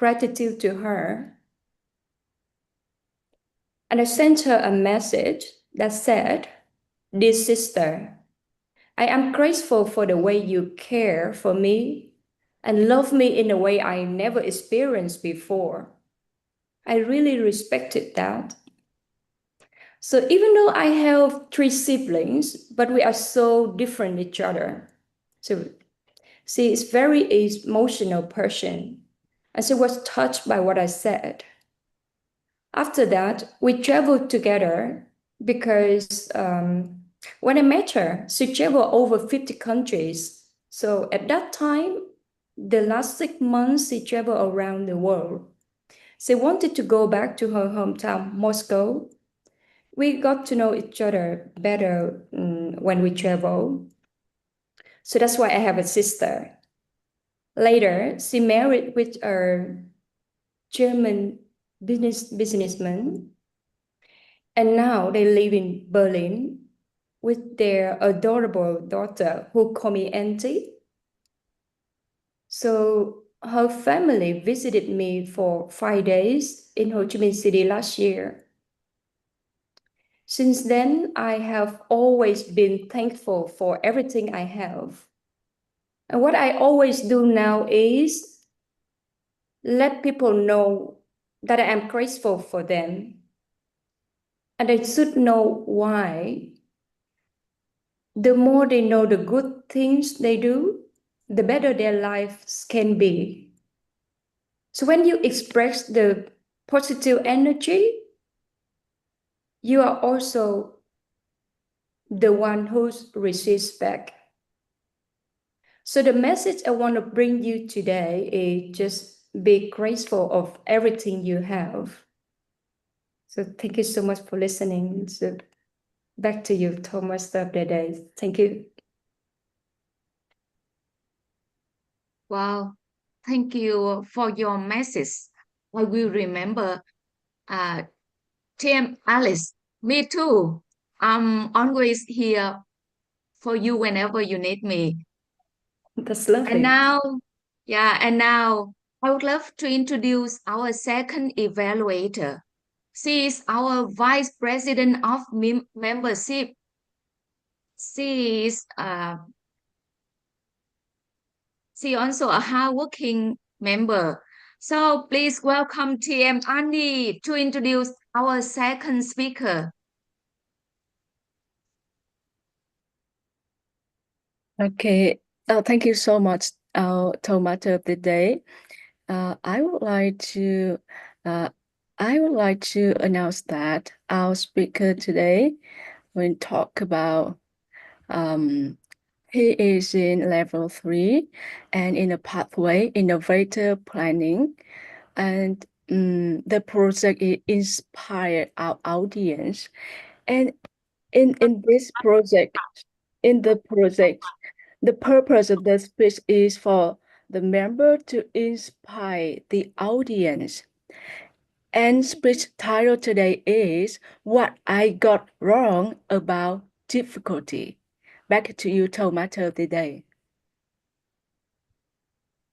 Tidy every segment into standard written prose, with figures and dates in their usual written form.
gratitude to her. And I sent her a message that said, "Dear sister, I am grateful for the way you care for me and love me in a way I never experienced before. I really respected that. So even though I have 3 siblings, but we are so different each other." So she is very emotional person, and she was touched by what I said. After that, we traveled together because when I met her, she traveled over 50 countries. So at that time, the last 6 months, she traveled around the world. She wanted to go back to her hometown, Moscow. We got to know each other better when we travel. So that's why I have a sister. Later, she married with a German businessman, and now they live in Berlin with their adorable daughter who call me auntie. So her family visited me for 5 days in Ho Chi Minh City last year. Since then, I have always been thankful for everything I have. And what I always do now is let people know that I am grateful for them. And they should know why. The more they know the good things they do, the better their lives can be. So when you express the positive energy, you are also the one who receives back. So the message I want to bring you today is just be grateful of everything you have. So thank you so much for listening. So back to you, Thomas, of the day. Thank you. Wow, thank you for your message. I will remember. Tim, Alice, me too. I'm always here for you whenever you need me. That's And lovely. now, and now I would love to introduce our second evaluator. She is our Vice President of Membership. She is she also a hardworking member. So please welcome TM Annie to introduce our second speaker. Okay. Thank you so much, Tomato of the Day. I would like to announce that our speaker today will talk about he is in level 3 and in a pathway innovator planning, and the project inspired our audience. And in this project, the purpose of the speech is for the member to inspire the audience. And speech title today is What I Got Wrong About Difficulty. Back to you, Tomato, today.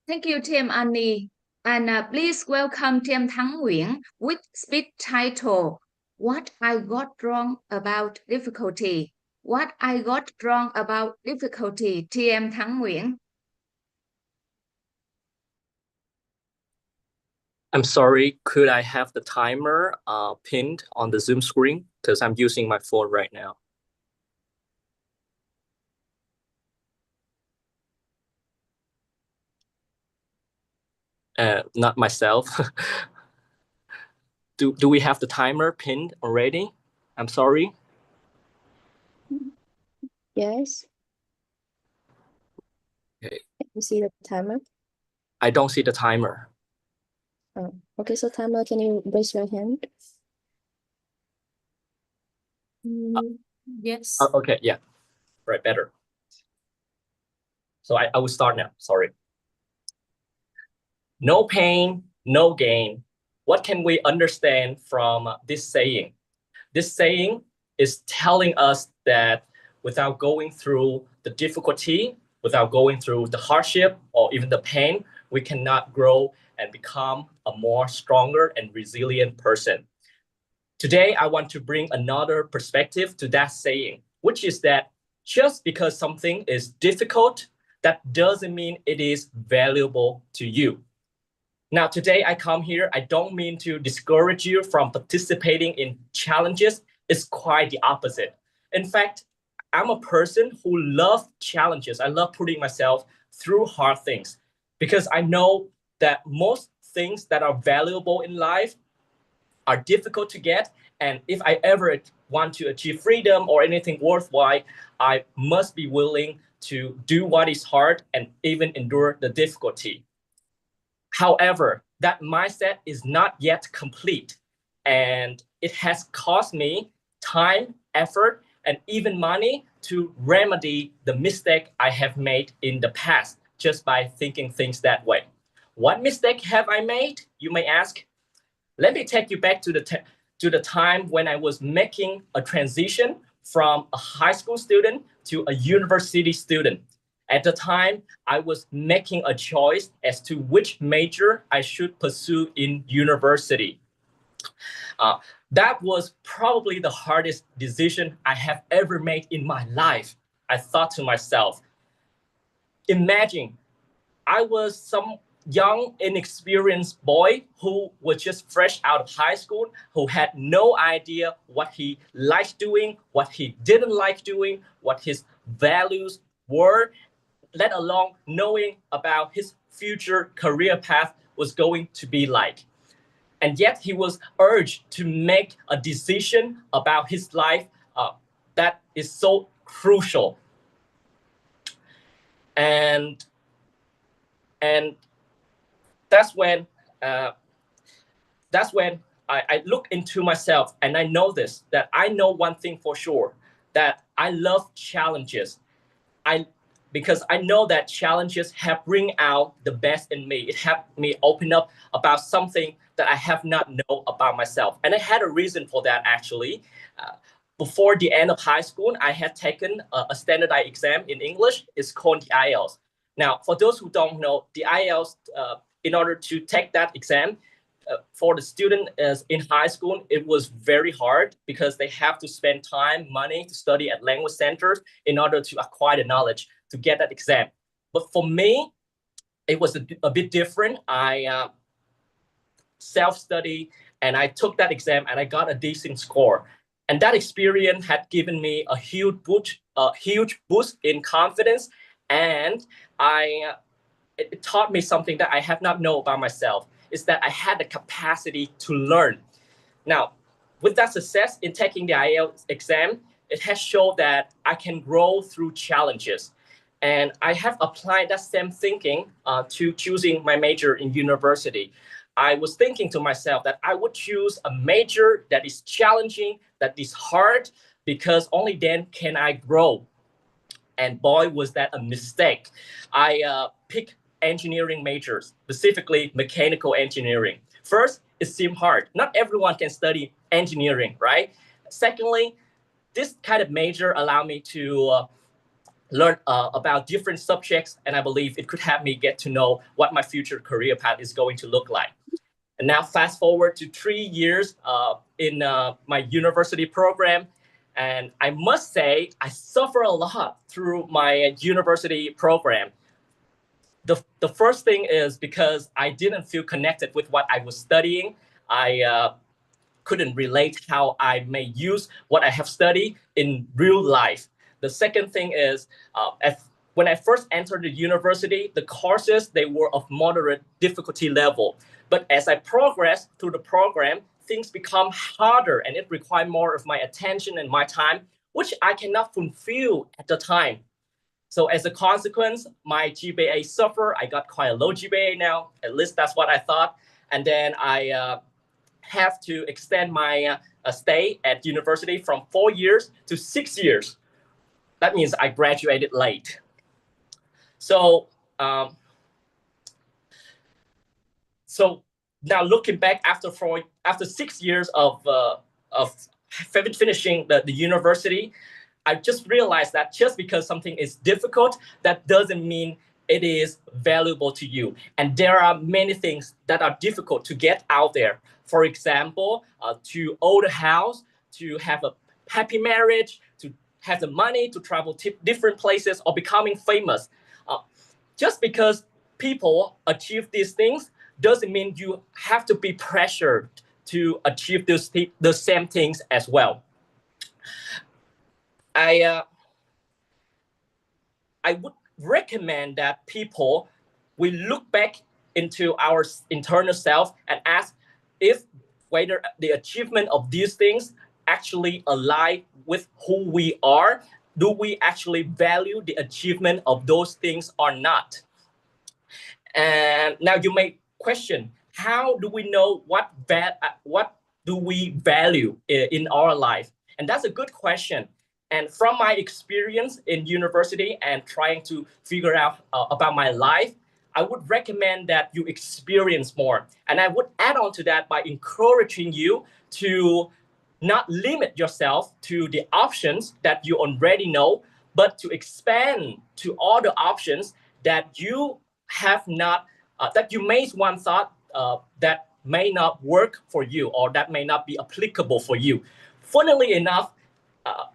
Thank you, Tim Annie. And please welcome Tim Thắng Nguyễn with speech title What I Got Wrong About Difficulty. What I Got Wrong About Difficulty, TM Thắng Nguyễn. I'm sorry, could I have the timer pinned on the Zoom screen? Because I'm using my phone right now. Not myself. Do we have the timer pinned already? I'm sorry. Yes. Okay. You see the timer? I don't see the timer. Oh, okay. So timer, can you raise your hand? Yes. Okay, yeah. Right, better. So I will start now. Sorry. No pain, no gain. What can we understand from this saying? This saying is telling us that without going through the difficulty, without going through the hardship or even the pain, we cannot grow and become a more stronger and resilient person. Today, I want to bring another perspective to that saying, which is that just because something is difficult, that doesn't mean it is valuable to you. Now, today I come here, I don't mean to discourage you from participating in challenges. It's quite the opposite. In fact, I'm a person who loves challenges. I love putting myself through hard things because I know that most things that are valuable in life are difficult to get. And if I ever want to achieve freedom or anything worthwhile, I must be willing to do what is hard and even endure the difficulty. However, that mindset is not yet complete, and it has cost me time, effort, and even money to remedy the mistake I have made in the past just by thinking things that way. What mistake have I made? You may ask. Let me take you back to the time when I was making a transition from a high school student to a university student. At the time, I was making a choice as to which major I should pursue in university. That was probably the hardest decision I have ever made in my life. I thought to myself, imagine I was some young, inexperienced boy who was just fresh out of high school, who had no idea what he liked doing, what he didn't like doing, what his values were, let alone knowing about his future career path was going to be like. And yet he was urged to make a decision about his life that is so crucial. And that's when I look into myself and I notice that I know one thing for sure, that I love challenges. Because I know that challenges have bring out the best in me. It helped me open up about something that I have not known about myself. And I had a reason for that actually. Before the end of high school, I had taken a standardized exam in English. It's called the IELTS. Now, for those who don't know, the IELTS, in order to take that exam, for the student in high school, it was very hard because they have to spend time, money to study at language centers in order to acquire the knowledge to get that exam. But for me, it was a bit different. I self-study and I took that exam and I got a decent score. And that experience had given me a huge boost in confidence. And it taught me something that I have not known about myself, is that I had the capacity to learn. Now, with that success in taking the IELTS exam, it has shown that I can grow through challenges. And I have applied that same thinking to choosing my major in university. I was thinking to myself that I would choose a major that is challenging, that is hard, because only then can I grow. And boy, was that a mistake. I picked engineering majors, specifically mechanical engineering. First, it seemed hard. Not everyone can study engineering, right? Secondly, this kind of major allowed me to learn about different subjects, and I believe it could help me get to know what my future career path is going to look like. And now fast forward to 3 years in my university program. And I must say, I suffer a lot through my university program. The first thing is because I didn't feel connected with what I was studying. I couldn't relate how I may use what I have studied in real life. The second thing is when I first entered the university, the courses, they were of moderate difficulty level. But as I progressed through the program, things become harder and it required more of my attention and my time, which I cannot fulfill at the time. So as a consequence, my GPA suffered. I got quite a low GPA now. At least that's what I thought. And then I have to extend my stay at university from 4 years to 6 years. That means I graduated late. So now looking back after 6 years of finishing the university, I just realized that just because something is difficult, that doesn't mean it is valuable to you. And there are many things that are difficult to get out there. For example, to own a house, to have a happy marriage, to have the money to travel to different places, or becoming famous. Just because people achieve these things doesn't mean you have to be pressured to achieve the same things as well. I would recommend that people we look back into our internal self and ask if whether the achievement of these things actually align with who we are. Do we actually value the achievement of those things or not? And now you may question, how do we know what do we value in our life? And that's a good question. And from my experience in university and trying to figure out about my life, I would recommend that you experience more. And I would add on to that by encouraging you to not limit yourself to the options that you already know, but to expand to all the options that you have not, that you may once thought that may not work for you or that may not be applicable for you. Funnily enough,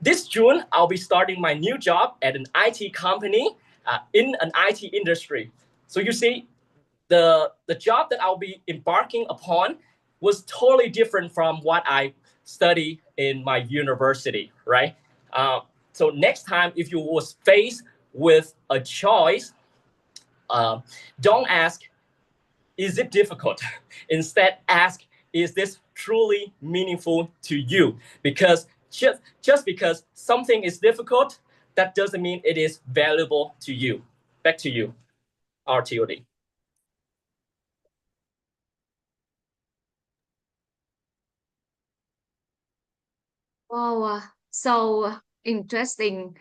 this June, I'll be starting my new job at an IT company in an IT industry. So you see, the job that I'll be embarking upon was totally different from what I studied in my university, right? So next time, if you was faced with a choice, don't ask, is it difficult? Instead, ask, is this truly meaningful to you? Because just because something is difficult, that doesn't mean it is valuable to you. Back to you, RTOD. Wow, so interesting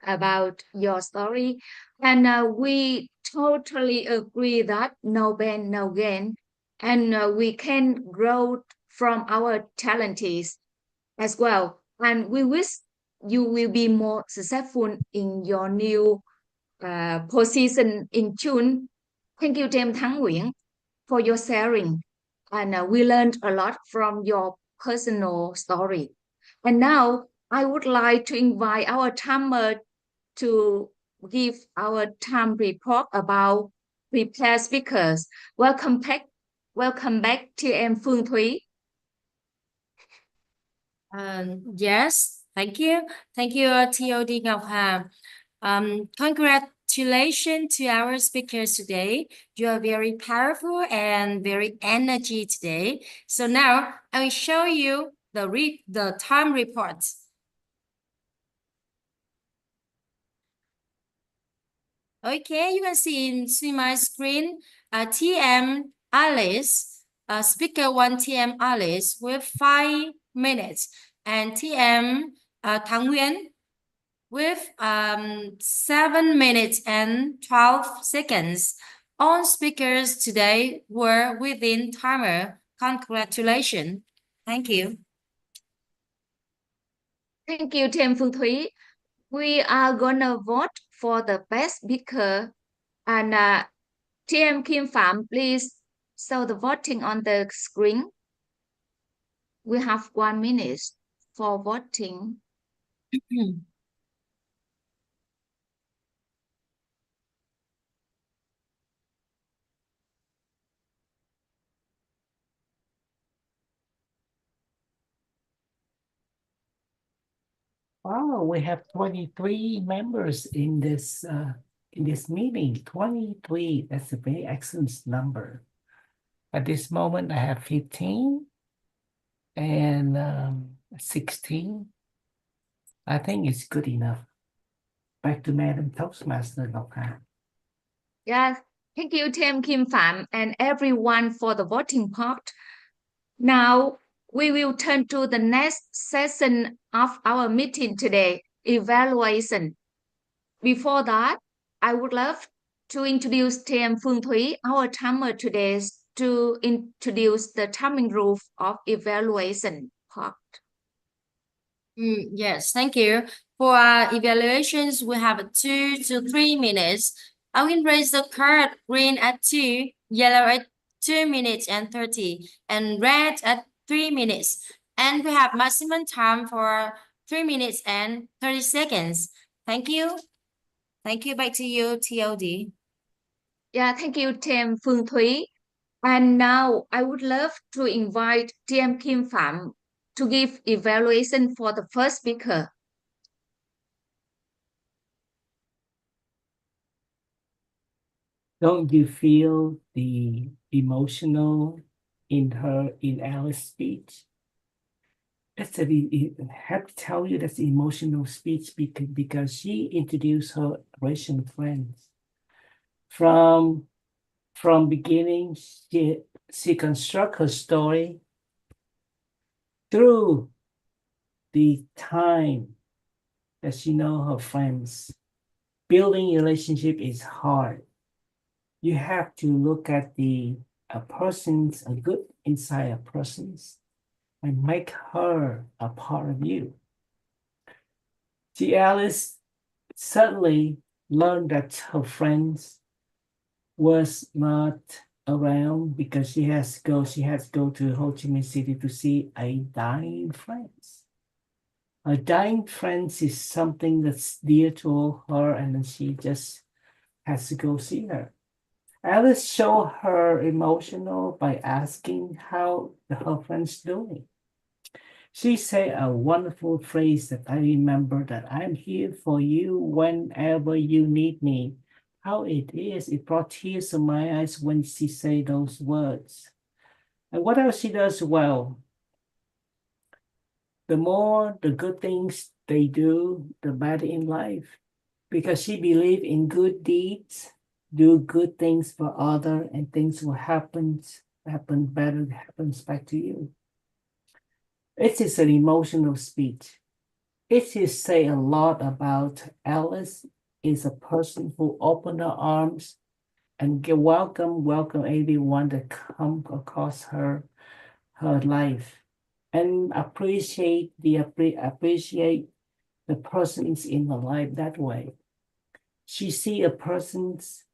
about your story. And we totally agree that no pain, no gain. And we can grow from our talents as well. And we wish you will be more successful in your new position in June. Thank you, James Thắng Nguyễn, for your sharing. And we learned a lot from your personal story. And now I would like to invite our timer to give our time report about prepared speakers. Welcome back to em Phương Thúy. Yes, thank you. Thank you, TOD Ngọc Hà. Congratulations to our speakers today. You are very powerful and very energy today. So now I will show you the time reports. Okay, you can see my screen. TM Alice, speaker 1 TM Alice with 5 minutes, and TM Thắng Nguyễn with 7 minutes and 12 seconds. All speakers today were within timer. Congratulations. Thank you. Thank you, Thêm Phương Thúy. We are gonna vote for the best speaker. And TM Kim Phạm, please show the voting on the screen. We have 1 minute for voting. Oh, we have 23 members in this meeting. 23. That's a very excellent number. At this moment, I have 15 and 16. I think it's good enough. Back to Madam Toastmaster Ngọc Hà. Yeah, thank you, Thêm Kim Phạm, and everyone for the voting part. Now we will turn to the next session of our meeting today, evaluation. Before that, I would love to introduce TM Phương Thúy, our timer today, to introduce the timing rule of evaluation part. Yes, thank you. For evaluations, we have 2 to 3 minutes. I will raise the card green at 2, yellow at 2 minutes and 30, and red at 3 minutes. And we have maximum time for 3 minutes and 30 seconds. Thank you. Thank you. Back to you, TLD. Yeah, thank you, Team Phương Thúy. And now I would love to invite Team Kim Phạm to give evaluation for the first speaker. Don't you feel the emotional in Alice's speech? I have to tell you that's emotional speech because she introduced her Russian friends. From beginning, she construct her story through the time that she know her friends. Building a relationship is hard. You have to look at a good inside a person's and make her a part of you. Alice suddenly learned that her friends was not around because she has to go to Ho Chi Minh City to see a dying friends. A dying friends is something that's dear to her, and then she just has to go see her. Alice showed her emotional by asking how her friends doing. She said a wonderful phrase that I remember, that I'm here for you whenever you need me. How it is, it brought tears to my eyes when she said those words. And what else she does well? The more the good things they do, the better in life. Because she believed in good deeds, do good things for other, and things will happen better, happens back to you. It is an emotional speech. It is say a lot about Alice is a person who opened her arms and welcome everyone that come across her life, and appreciate the persons in her life that way. She see a persons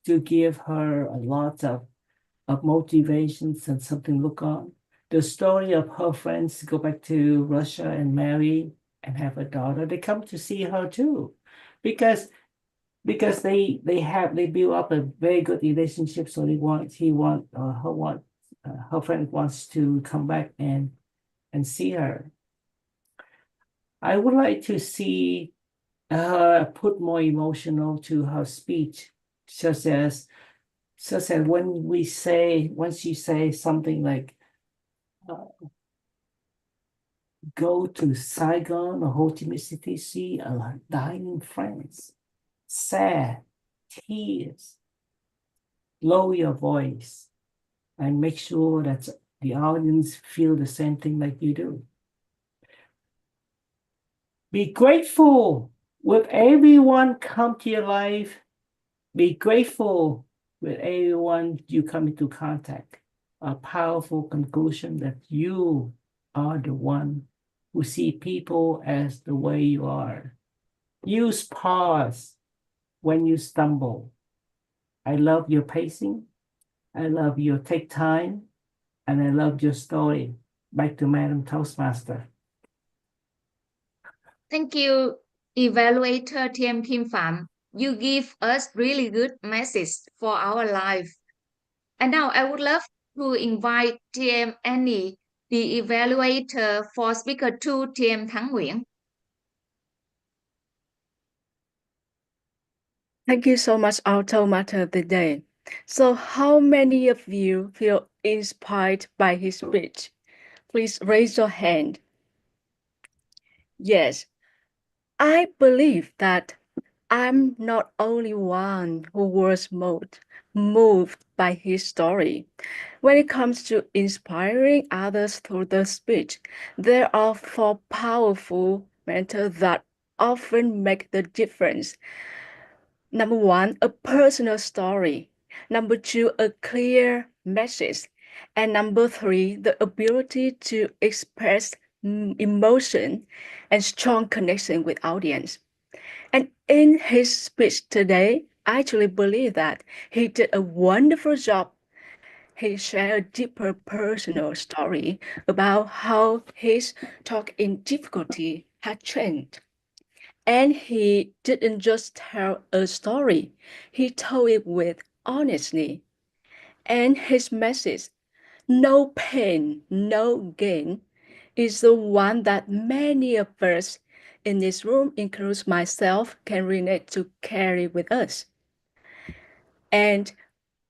to give her a lot of motivations and something to look on. The story of her friends go back to Russia and marry and have a daughter. They come to see her too, because they build up a very good relationship. So her friend wants to come back and see her. I would like to see her put more emotional to her speech, such as when she say something like, go to Saigon or Ho Chi Minh City, see a dying friends, sad, tears, lower your voice, and make sure that the audience feel the same thing like you do. Be grateful with everyone come to your life. Be grateful with everyone you come into contact. A powerful conclusion that you are the one who see people as the way you are. Use pause when you stumble. I love your pacing. I love your take time. And I love your story. Back to Madam Toastmaster. Thank you, evaluator Team Kim Phạm. You give us really good message for our life. And now I would love to invite Team Annie, the evaluator for speaker 2, Team Thắng Nguyễn. Thank you so much, our matter today. So how many of you feel inspired by his speech? Please raise your hand. Yes, I believe that I'm not only one who was moved by his story. When it comes to inspiring others through the speech, there are 4 powerful mentors that often make the difference. Number 1, a personal story. Number 2, a clear message. And number 3, the ability to express emotion and strong connection with audience. And in his speech today, actually believe that he did a wonderful job. He shared a deeper personal story about how his talk in difficulty had changed. And he didn't just tell a story, he told it with honesty. And his message, no pain, no gain, is the one that many of us in this room, including myself, can relate to carry with us. And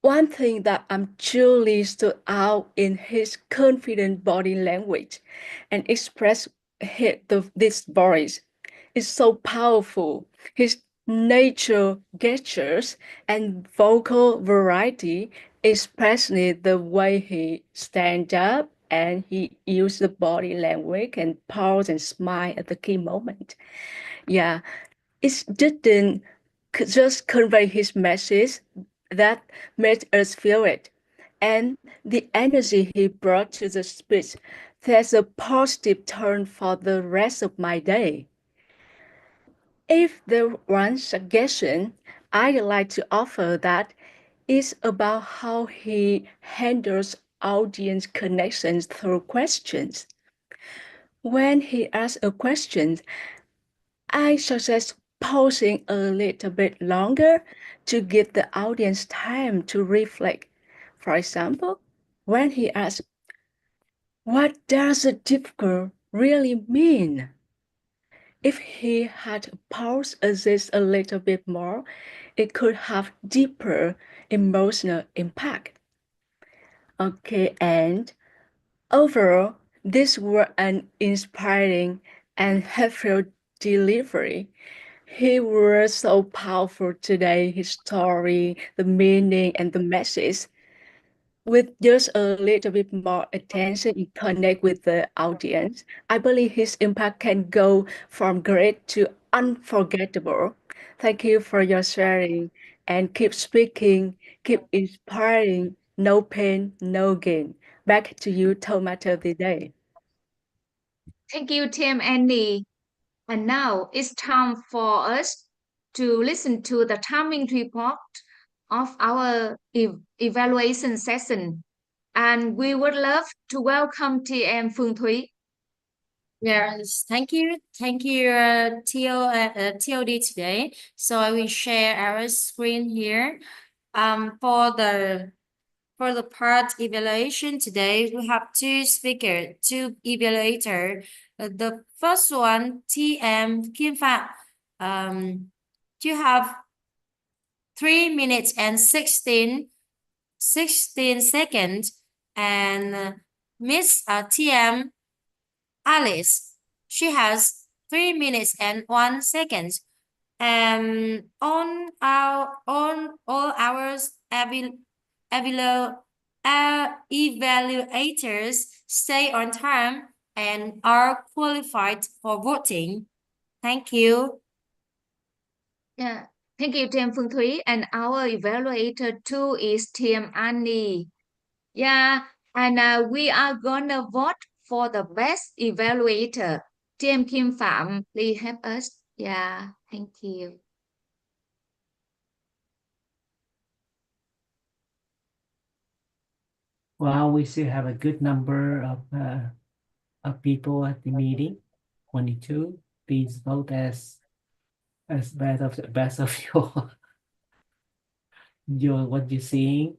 one thing that truly stood out in his confident body language and express this voice is so powerful. His nature gestures and vocal variety, especially the way he stands up and he uses the body language and pause and smile at the key moment. Yeah, it didn't just convey his message that made us feel it. And the energy he brought to the speech sets a positive tone for the rest of my day. If there one suggestion I'd like to offer that is about how he handles audience connections through questions. When he asks a question, I suggest pausing a little bit longer to give the audience time to reflect. For example, when he asks, "What does a difficult really mean?" If he had paused just a little bit more, it could have deeper emotional impact. Okay, and overall, this was an inspiring and helpful delivery. He was so powerful today, his story, the meaning, and the message. With just a little bit more attention and connect with the audience, I believe his impact can go from great to unforgettable. Thank you for your sharing and keep speaking, keep inspiring, no pain, no gain. Back to you, Tomato of the day. Thank you, Tim and Nee. And now it's time for us to listen to the timing report of our evaluation session. And we would love to welcome TM Phương Thúy. Yes, thank you. Thank you, TOD today. So I will share our screen here. For the part evaluation today, we have two speakers, two evaluator. The first one, TM Kim Phạm. You have 3 minutes and 16 seconds. And Miss TM Alice, she has 3 minutes and 1 second. And on all hours evaluators stay on time and are qualified for voting. Thank you. Yeah. Thank you, TM Phương Thúy. And our evaluator too is TM Annie. Yeah, and we are gonna vote for the best evaluator. TM Kim Phạm, please help us. Yeah, thank you. Well, we still have a good number of people at the meeting, 22. Please vote as best of your what you're seeing.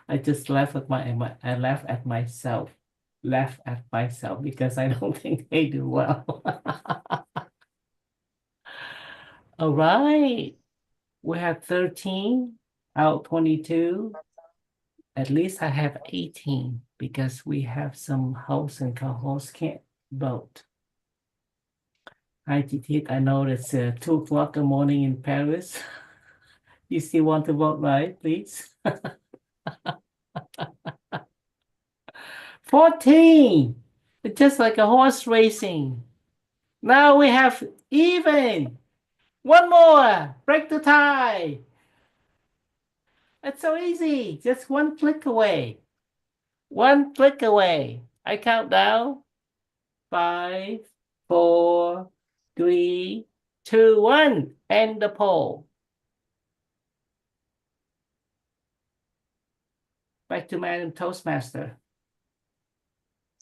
I just laugh at I laugh at myself. Laugh at myself because I don't think they do well. All right. We have 13 out 22. At least I have 18 because we have some hosts and co-hosts can't vote. Hi, Titit. I know it's 2 o'clock in the morning in Paris. You still want to vote, right? Please. 14. It's just like a horse racing. Now we have even. One more. Break the tie. It's so easy. Just one click away. One click away. I count down. 5, 4, 3, 2, 1. End the poll. Back to Madam Toastmaster.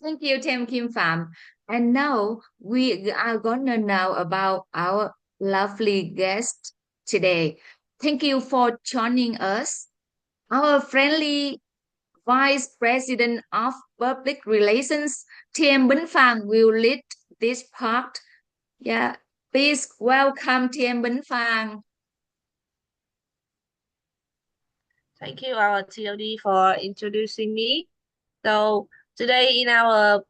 Thank you, Tim Kim Pham. And now we are gonna know about our lovely guest today. Thank you for joining us. Our friendly Vice President of Public Relations, Tim Binh Pham, will lead this part. Yeah, please welcome Tim Binh Pham. Thank you, our TOD, for introducing me. So today in our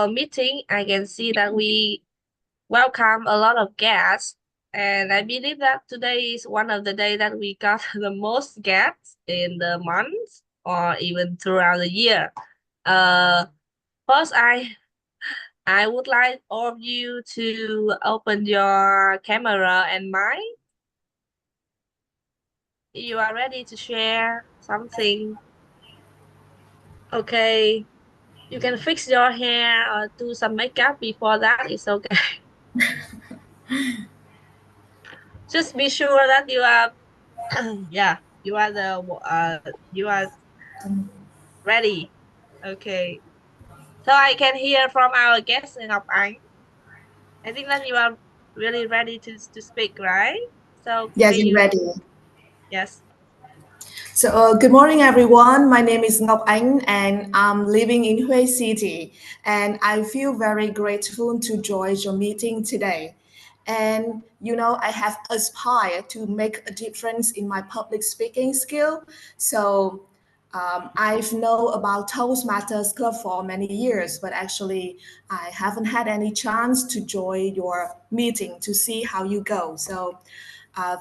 meeting, I can see that we welcome a lot of guests, and I believe that today is one of the days that we got the most guests in the month or even throughout the year. First, I would like all of you to open your camera and mic. You are ready to share something. Okay. You can fix your hair or do some makeup before that. It's okay. Just be sure that you are, yeah, you are ready. Okay. So I can hear from our guest Ngọc Ánh. I think that you are really ready to speak, right? So Yes, may I'm you, ready. yes. So, good morning, everyone. My name is Ngọc Ánh, and I'm living in Hue City. And I feel very grateful to join your meeting today. And I have aspired to make a difference in my public speaking skill. So, I've known about Toastmasters Club for many years, but actually, I haven't had any chance to join your meeting to see how you go. So,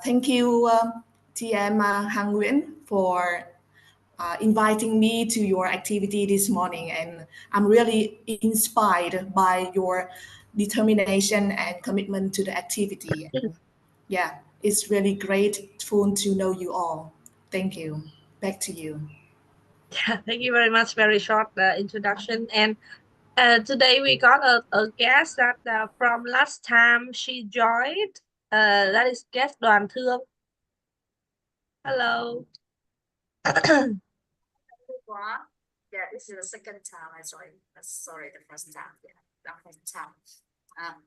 thank you, TM Hang Nguyen, for inviting me to your activity this morning. And I'm really inspired by your determination and commitment to the activity. And yeah, it's really grateful to know you all. Thank you. Back to you. Yeah, thank you very much. Very short introduction. And today we got a guest that from last time she joined. That is guest Đoàn Thương. Hello. Yeah, this is the second time I joined. Sorry, the first time. Yeah, the first time.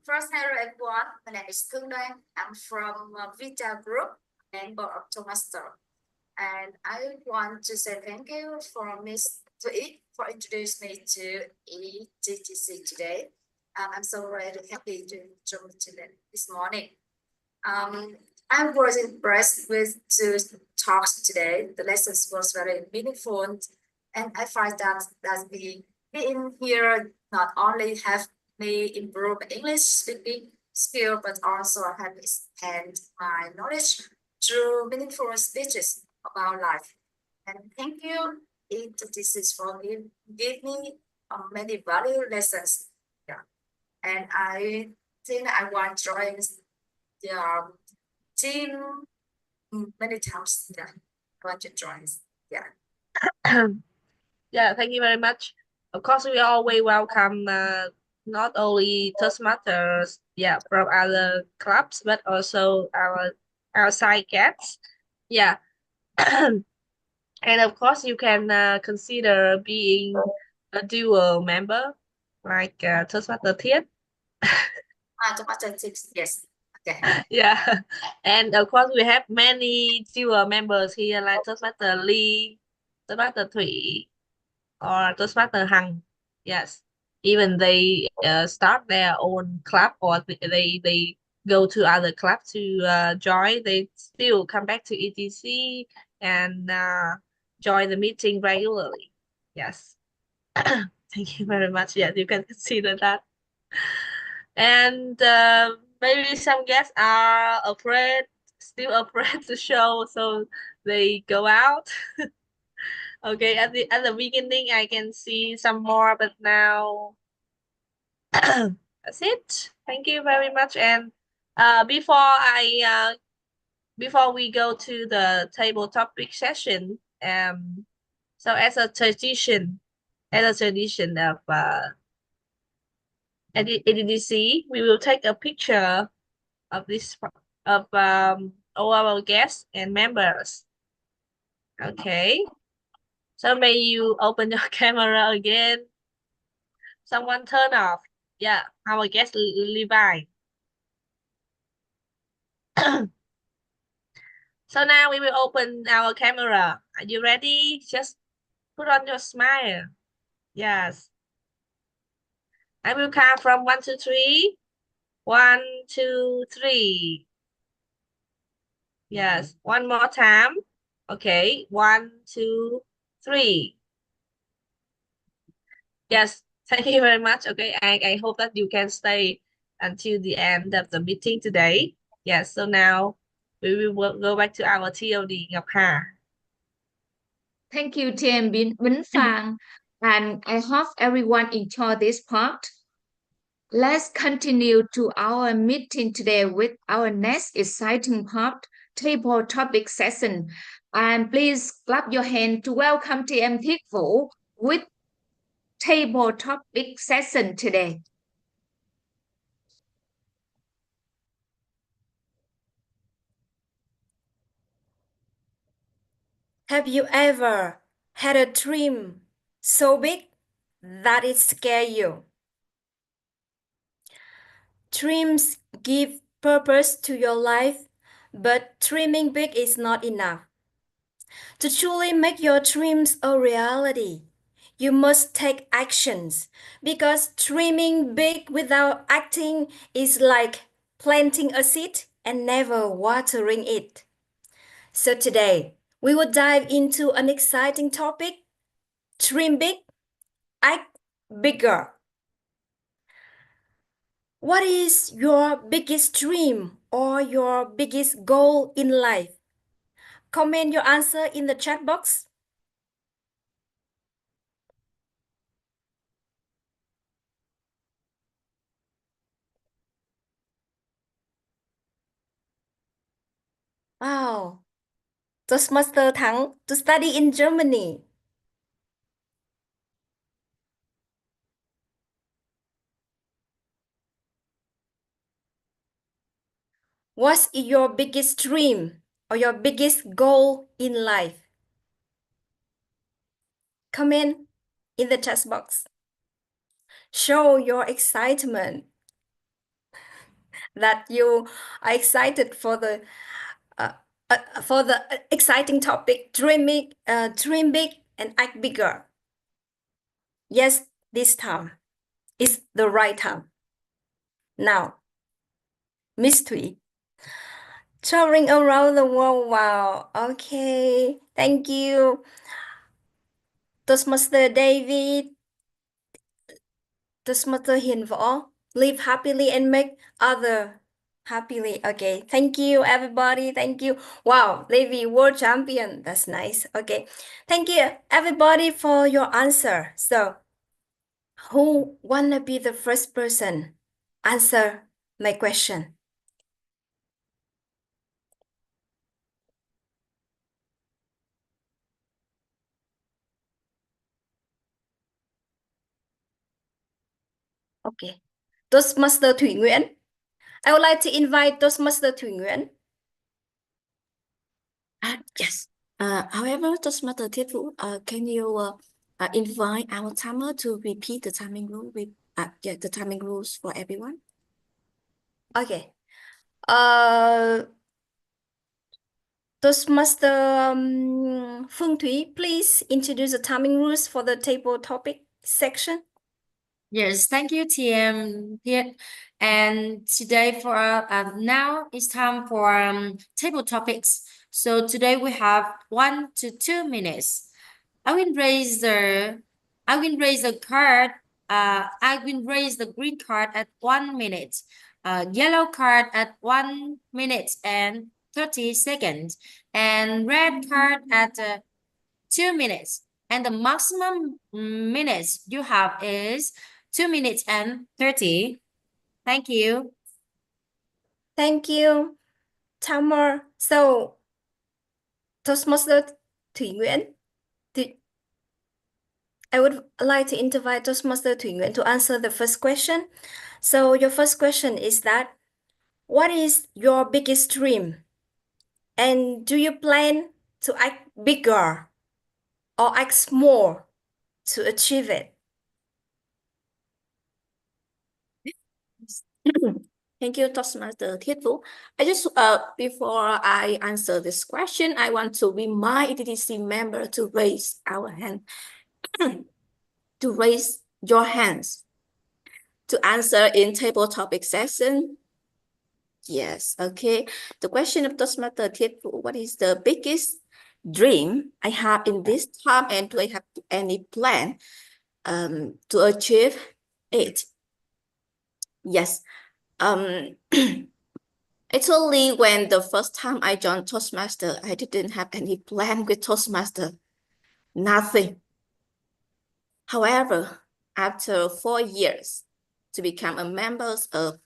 First, hello everyone. My name is Thương Đoan. I'm from Vita Group, member of Toastmaster. And I want to say thank you for Miss Thuy for introducing me to Ettc today. I'm so very happy to join today this morning. I was impressed with the talks today. The lessons was very meaningful, and I find that being here not only have me improve English speaking skill, but also have expand my knowledge through meaningful speeches about life. And thank you, this is for give me many valuable lessons. Yeah, and I think I want to join the team many times. Yeah, I want to join. Yeah. Yeah, thank you very much. Of course, we always welcome not only Toastmasters, yeah, from other clubs, but also our outside guests. Yeah. And of course, you can consider being a dual member, like Toastmaster Thiết. Tomato chips, yes. Okay. Yeah. And of course, we have many dual members here, like Toastmaster Lee, Toastmaster Thủy, or Toastmaster Hằng. Yes. Even they start their own club, or they go to other club to join, they still come back to ETC and join the meeting regularly. Yes. Thank you very much. Yes, you can consider that. And maybe some guests are still afraid to show, so they go out. Okay, at the beginning I can see some more, but now that's it. Thank you very much. And before we go to the table topic session, so as a tradition of ADDC, we will take a picture of all our guests and members. Okay. So may you open your camera again. Someone turn off. Yeah, our guest Levi. So now we will open our camera. Are you ready? Just put on your smile. Yes. I will count from 1 to 3. 1, 2, 3. Yes. One more time. Okay. 1, 2, 3. Yes. Thank you very much. Okay. I hope that you can stay until the end of the meeting today. Yes. So now we will go back to our TOD Ngọc Hà. Thank you, Tim Bính Phan. And I hope everyone enjoyed this part. Let's continue to our meeting today with our next exciting part, table topic session. And please clap your hand to welcome TM Thiết Vũ with table topic session today. Have you ever had a dream so big that it scared you? Dreams give purpose to your life, but dreaming big is not enough. To truly make your dreams a reality, you must take actions, because dreaming big without acting is like planting a seed and never watering it. So today, we will dive into an exciting topic: dream big, act bigger. What is your biggest dream or your biggest goal in life? Comment your answer in the chat box. Wow, Toastmaster Thắng to study in Germany. What's your biggest dream or your biggest goal in life? Comment in the chat box. Show your excitement that you are excited for the exciting topic, dream big and act bigger. Yes, this time is the right time. Now, Miss Thủy, traveling around the world. Wow. Okay. Thank you. Toastmaster David, Toastmaster Hiền Võ, live happily and make other happily. Okay. Thank you, everybody. Thank you. Wow. David, world champion. That's nice. Okay. Thank you, everybody, for your answer. So, who wanna be the first person answer my question? Okay. Toastmaster Thủy Nguyễn. I would like to invite Toastmaster Thủy Nguyễn. Yes. However, Toastmaster Thiết Vũ, can you invite our timer to repeat the timing rule with the timing rules for everyone? Okay. Toastmaster Phương Thúy, please introduce the timing rules for the table topic section. Yes, thank you, TM Thiết. And today now it's time for table topics. So today we have 1 to 2 minutes. I will raise the card. I will raise the green card at 1 minute. Yellow card at 1 minute and 30 seconds, and red card at 2 minutes. And the maximum minutes you have is 2 minutes and 30. Thank you. Thank you, Tamer. So, Toastmaster Thủy Nguyễn, I would like to invite Toastmaster Thủy Nguyễn to answer the first question. So, your first question is that, what is your biggest dream? And do you plan to act bigger? or ask more to achieve it? Thank you, Toastmaster Thiết Vũ. I just before I answer this question, I want to remind ETTC member to raise our hand, to raise your hands to answer in table topic session. Yes, okay. The question of Toastmaster Thiết Vũ, what is the biggest dream I have in this time, and do I have any plan to achieve it? Yes. Actually, when the first time I joined Toastmaster, I didn't have any plan with Toastmaster, nothing. However, after 4 years to become a member of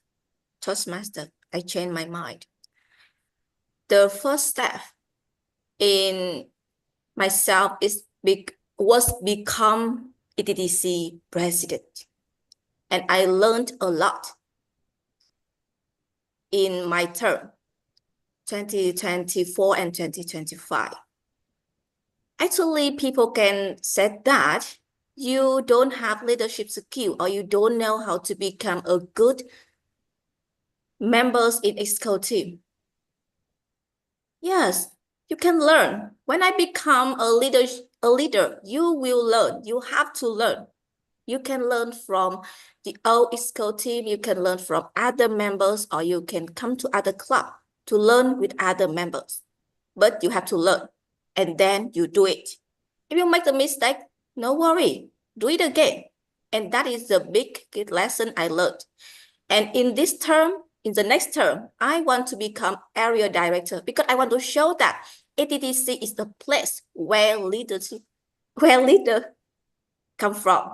Toastmaster, I changed my mind. The first step in myself was become ETTC president. And I learned a lot in my term, 2024 and 2025. Actually, people can say that you don't have leadership skill or you don't know how to become a good members in Exco team. Yes, you can learn. When I become a leader, you will learn. You have to learn. You can learn from the old Exco team. You can learn from other members, or you can come to other club to learn with other members. But you have to learn, and then you do it. If you make a mistake, no worry, do it again. And that is the big lesson I learned. And in this term, in the next term, I want to become area director because I want to show that ATTC is the place where leader come from.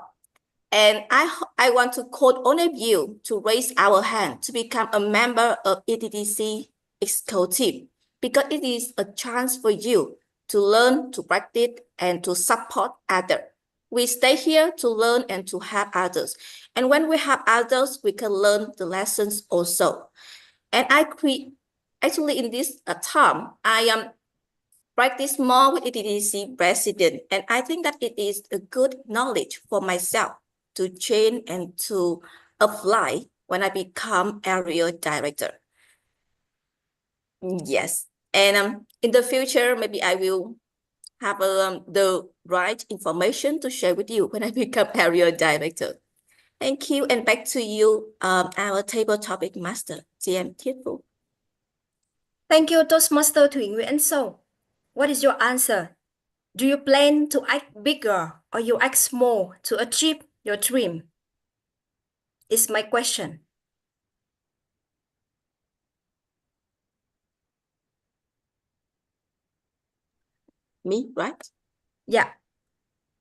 And I want to call all of you to raise our hand to become a member of ETTC Exco team, because it is a chance for you to learn, to practice, and to support others. We stay here to learn and to help others. And when we help others, we can learn the lessons also. And actually in this time, I practice more with ETTC president. And I think that it is a good knowledge for myself to change and to apply when I become area director. Yes. And in the future, maybe I will have the right information to share with you when I become area director. Thank you. And back to you, our table topic master, GM Thiết Vũ. Thank you, Toastmaster Thủy Nguyễn. So, what is your answer? Do you plan to act bigger or you act small to achieve your dream? Is my question. Me, right? Yeah.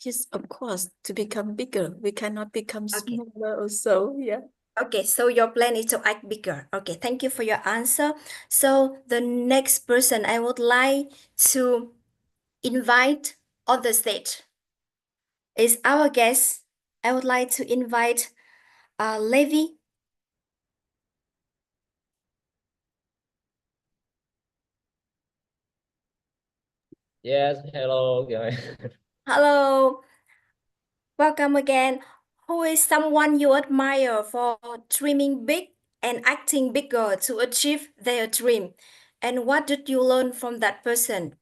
Yes, of course, to become bigger. We cannot become Okay. smaller also, yeah. Okay, so your plan is to act bigger. Okay, thank you for your answer. So the next person I would like to invite on the stage is our guest. I would like to invite Levi. Yes, hello guys. Hello, welcome again. Who is someone you admire for dreaming big and acting bigger to achieve their dream? And what did you learn from that person?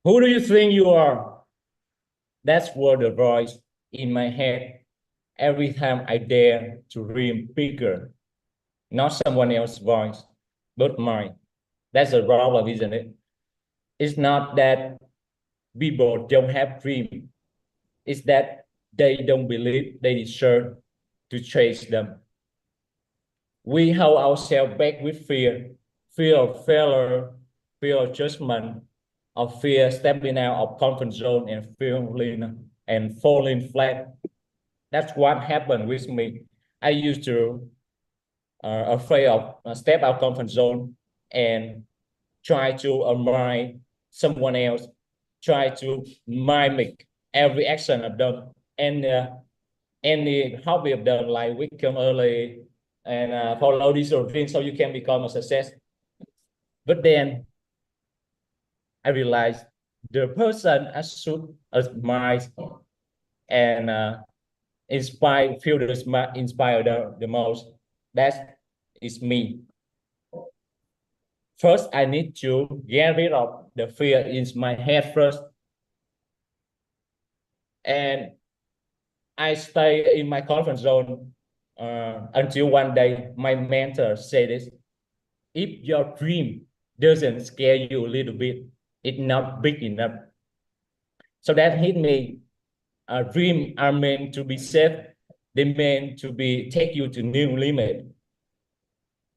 Who do you think you are? That's what the voice in my head every time I dare to dream bigger. Not someone else's voice, but mine. That's the problem, isn't it? It's not that people don't have dreams. It's that they don't believe they deserve to chase them. We hold ourselves back with fear of failure, fear of judgment, of fear stepping out of comfort zone and falling flat. That's what happened with me. I used to are afraid of step out comfort zone and try to admire someone else, try to mimic every action of them, and any hobby of them, like wake up early and follow this routine so you can become a success. But then I realized the person I should admire and inspire the most, that is me. First, I need to get rid of the fear in my head first. And I stay in my comfort zone until one day my mentor said this: if your dream doesn't scare you a little bit, it's not big enough. So that hit me. Dreams are meant to be safe. They're meant to be take you to new limit.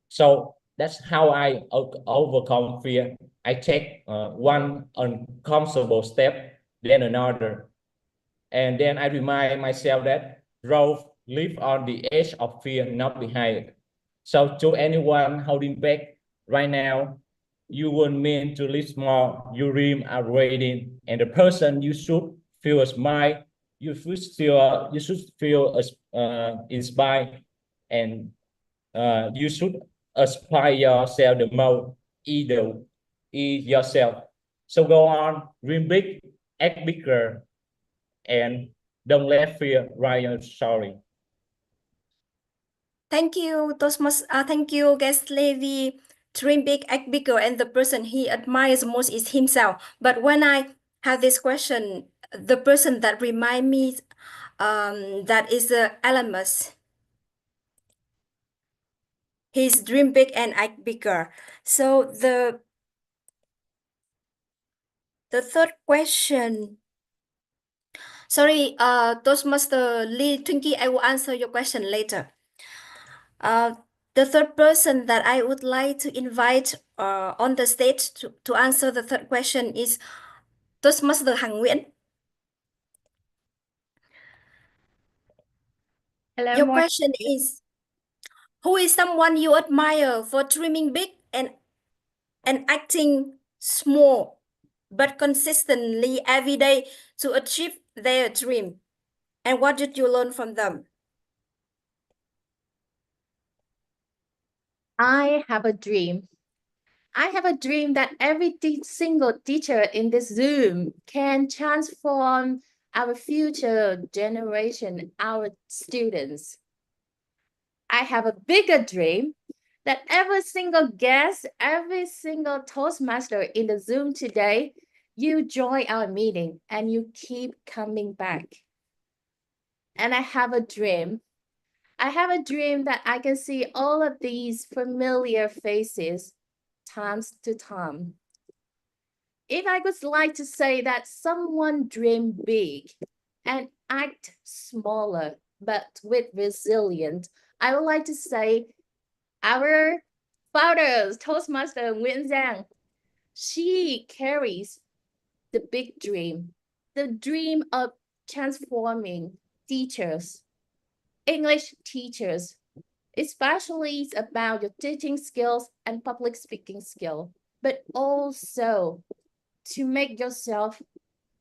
So that's how I overcome fear. I take one uncomfortable step, then another. And then I remind myself that growth lives on the edge of fear, not behind it. So to anyone holding back right now, you weren't meant to live small. Your dreams are waiting, and the person you should feel smile. You should feel inspired, and you should aspire yourself the most. Either yourself. So go on, dream big, act bigger, and don't let fear write your story. Thank you, thank you, guest Levi. Dream big, act bigger, and the person he admires most is himself. But when I have this question, the person that remind me, that is Alamus. He's dream big and act bigger. So the third question. Sorry, Toastmaster Lee Twinkie, I will answer your question later. The third person that I would like to invite on the stage to answer the third question is Toastmaster Hằng Nguyễn. Hello, Your question is, who is someone you admire for dreaming big and acting small, but consistently every day to achieve their dream? And what did you learn from them? I have a dream. I have a dream that every single teacher in this Zoom can transform our future generation, our students. I have a bigger dream that every single guest, every single Toastmaster in the Zoom today, you join our meeting and you keep coming back. And I have a dream. I have a dream that I can see all of these familiar faces times to time. If I would like to say that someone dream big and act smaller, but with resilience, I would like to say our founders, Toastmaster Nguyễn Giang, she carries the big dream, the dream of transforming teachers, English teachers, especially about your teaching skills and public speaking skill, but also to make yourself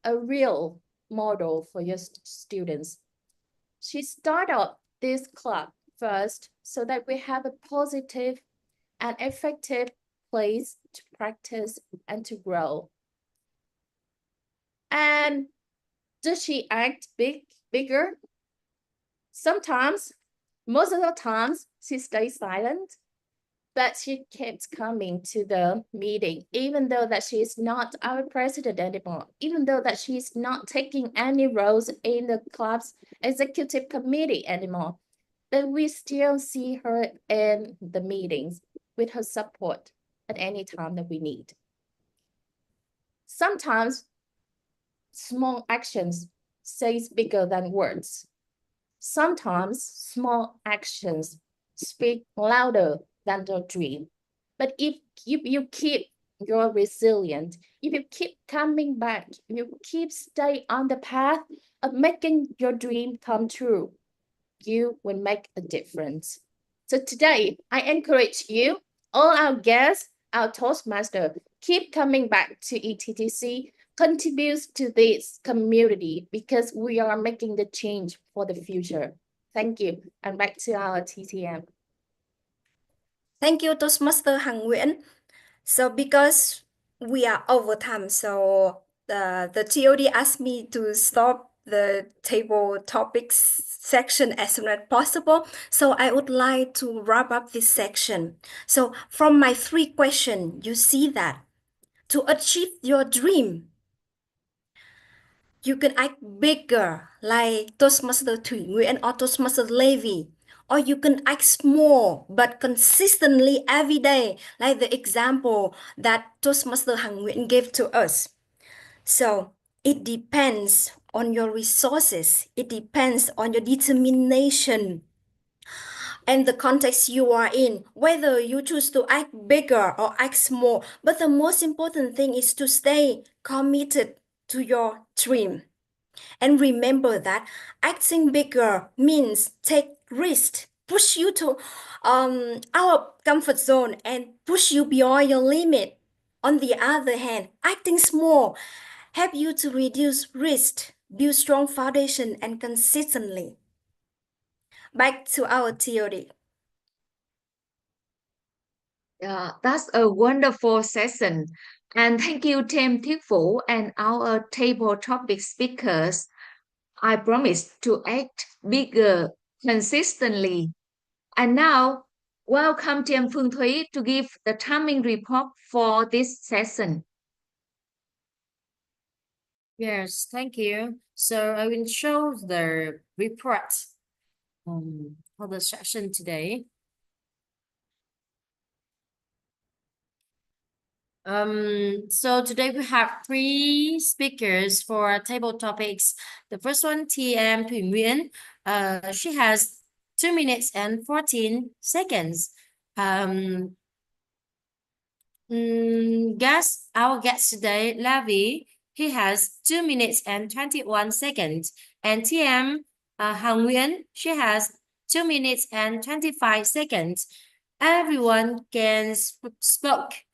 a real model for your students. She started this club first so that we have a positive and effective place to practice and to grow. And does she act bigger? Sometimes, most of the times, she stays silent, but she keeps coming to the meeting, even though that she is not our president anymore, even though that she is not taking any roles in the club's executive committee anymore. But we still see her in the meetings with her support at any time that we need. Sometimes small actions say bigger than words. Sometimes small actions speak louder than your dream. But if you keep your resilient, if you keep coming back, if you keep stay on the path of making your dream come true, you will make a difference. So today, I encourage you, all our guests, our Toastmaster, keep coming back to ETTC, contributes to this community because we are making the change for the future. Thank you. And back to our TTM. Thank you, Toastmaster Hằng Nguyễn. So because we are over time, so the TOD asked me to stop the table topics section as soon as possible. So I would like to wrap up this section. So from my 3 questions, you see that to achieve your dream, you can act bigger like Toastmaster Thủy Nguyễn or Toastmaster Levy, or you can act small but consistently every day, like the example that Toastmaster Hằng Nguyễn gave to us. So it depends on your resources, it depends on your determination and the context you are in, whether you choose to act bigger or act small. But the most important thing is to stay committed to your dream. And remember that acting bigger means take risk, push you to our comfort zone and push you beyond your limit. On the other hand, acting small help you to reduce risk, build strong foundation and consistently. Back to our theory. Yeah, that's a wonderful session. And thank you, Tim Thifu and our table topic speakers. I promise to act bigger consistently. And now, welcome Tim Phương Thúy to give the timing report for this session. Yes, thank you. So I will show the report for the session today. So today we have 3 speakers for table topics. The first one, TM Thủy Nguyễn. She has 2 minutes and 14 seconds. Our guest today, Lavi, he has 2 minutes and 21 seconds. And TM Hằng Nguyễn, she has 2 minutes and 25 seconds. Everyone can speak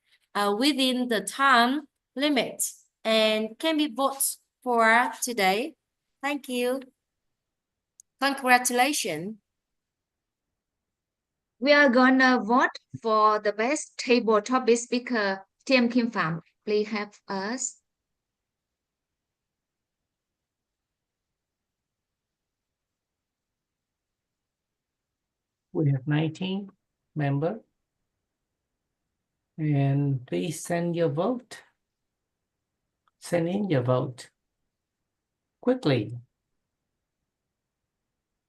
within the time limit and can be voted for today. Thank you. Congratulations. We are gonna vote for the best table topic speaker, Tim Kim Phạm. Please help us. We have 19 members. And please send your vote. Send in your vote quickly.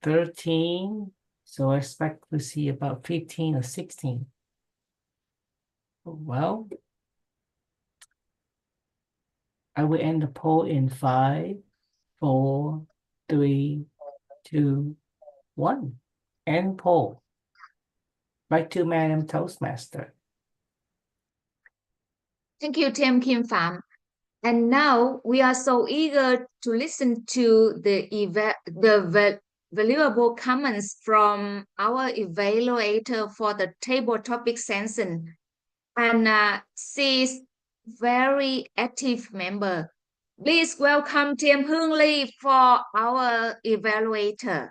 13. So I expect to see about 15 or 16. Well, I will end the poll in 5, 4, 3, 2, 1. End poll. Back to Madam Toastmaster. Thank you, Tim Kim Phạm. And now we are so eager to listen to the valuable comments from our evaluator for the table topic session. And she's very active member. Please welcome Tim Hương Ly for our evaluator.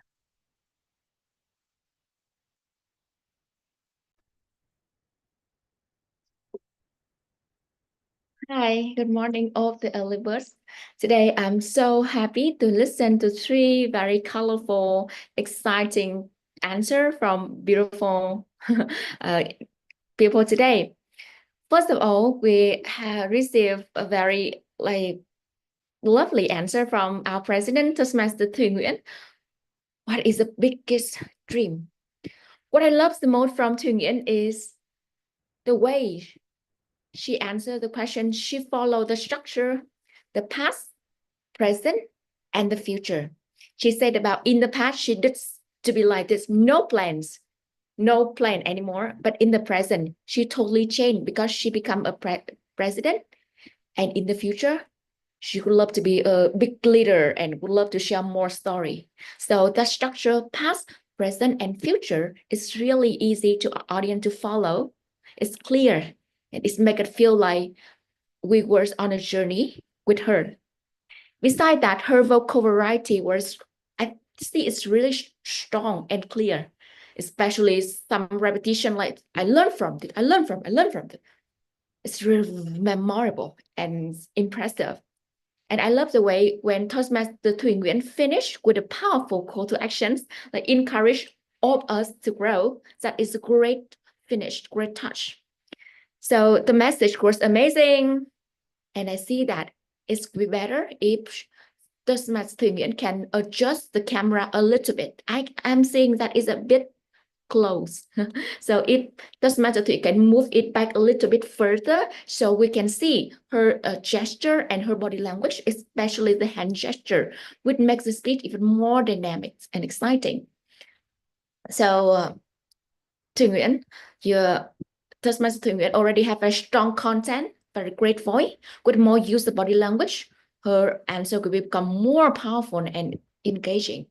Hi, good morning, all the early birds. Today, I'm so happy to listen to 3 very colorful, exciting answers from beautiful people today. First of all, we have received a very lovely answer from our president, Toastmaster Thủy Nguyễn. What is the biggest dream? What I love the most from Thủy Nguyễn is the way she answered the question. She followed the structure, the past, present, and the future. She said about in the past, she did to be like this, no plans, no plan anymore. But in the present, she totally changed because she became a president. And in the future, she would love to be a big leader and would love to share more story. So the structure, past, present, and future is really easy to audience to follow. It's clear, and it's make it feel like we were on a journey with her. Besides that, her vocal variety was, I see, it's really strong and clear, especially some repetition like I learned from it, I learned from it. It's really memorable and impressive. And I love the way when Toastmaster Thủy Nguyễn finished with a powerful call to actions, like encourage all of us to grow. That is a great finish, great touch. So the message was amazing. And I see that it's be better if Toastmaster Thủy Nguyễn can adjust the camera a little bit. I'm seeing that is a bit close. So if Toastmaster Thủy can move it back a little bit further so we can see her gesture and her body language, especially the hand gesture, which makes the speech even more dynamic and exciting. So Thủy Nguyễn, your Toastmaster Thủy Nguyễn already have a strong content, very great voice. With more use of body language, her answer will become more powerful and engaging.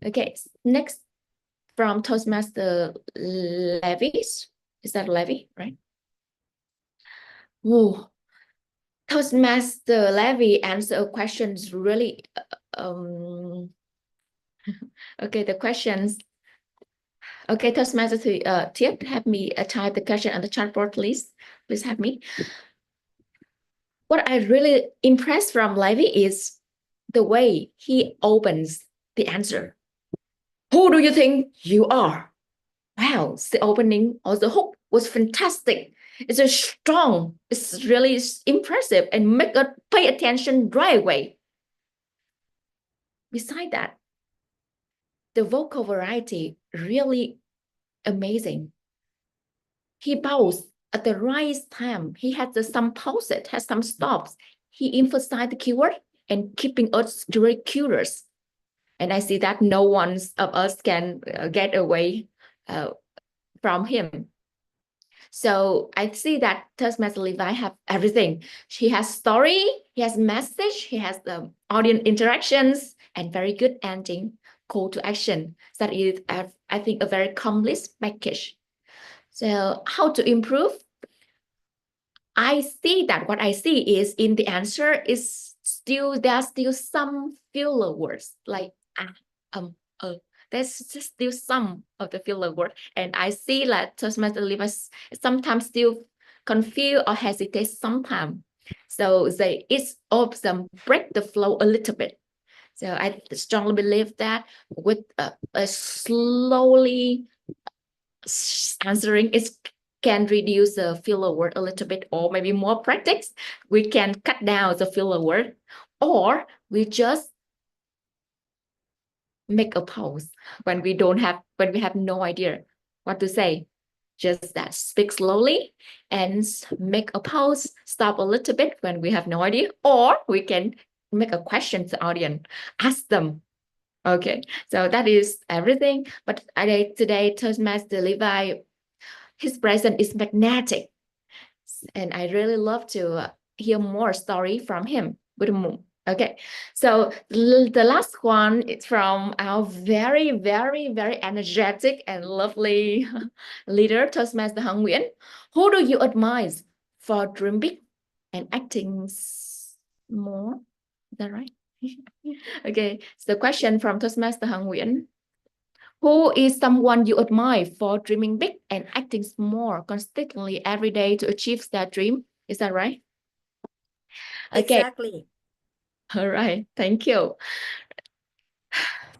Okay, next from Toastmaster Levy's. Is that Levy, right? Whoa. Toastmaster Levy answer questions really okay, the questions. Okay, Toastmaster Tip, have me type the question on the chat board, please. Please have me. What I really impressed from Levy is the way he opens the answer. Who do you think you are? Wow, the opening or the hook was fantastic. It's a strong, it's really impressive and make us pay attention right away. Beside that, the vocal variety really amazing. He paused at the right time. He had some pauses, has some stops. He emphasized the keyword and keeping us very curious. And I see that no one of us can get away from him. So I see that Toastmaster Levi have everything. He has story, he has message, he has the audience interactions, and very good ending call to action. That is, I think, a very complete package. So how to improve? I see that what I see is in the answer is there are still some filler words like there's still some of the filler word, and I see that Toastmaster Levi sometimes still confused or hesitate sometimes. So each of them break the flow a little bit. So I strongly believe that with a slowly answering, it can reduce the filler word a little bit, or maybe more practice, we can cut down the filler word, or we just make a pause when we have no idea what to say. Just that, speak slowly and make a pause, stop a little bit when we have no idea, or we can make a question to the audience, ask them. Okay, so that is everything. But today, Toastmaster Levi, his presence is magnetic, and I really love to hear more story from him. Okay, so the last one is from our very, very, very energetic and lovely leader, Toastmaster Hằng Nguyễn. Who do you admire for dream big and acting more? Is that right? Okay, so the question from Toastmaster Hằng Nguyễn. Who is someone you admire for dreaming big and acting more consistently every day to achieve that dream? Is that right? Okay. Exactly. All right. Thank you.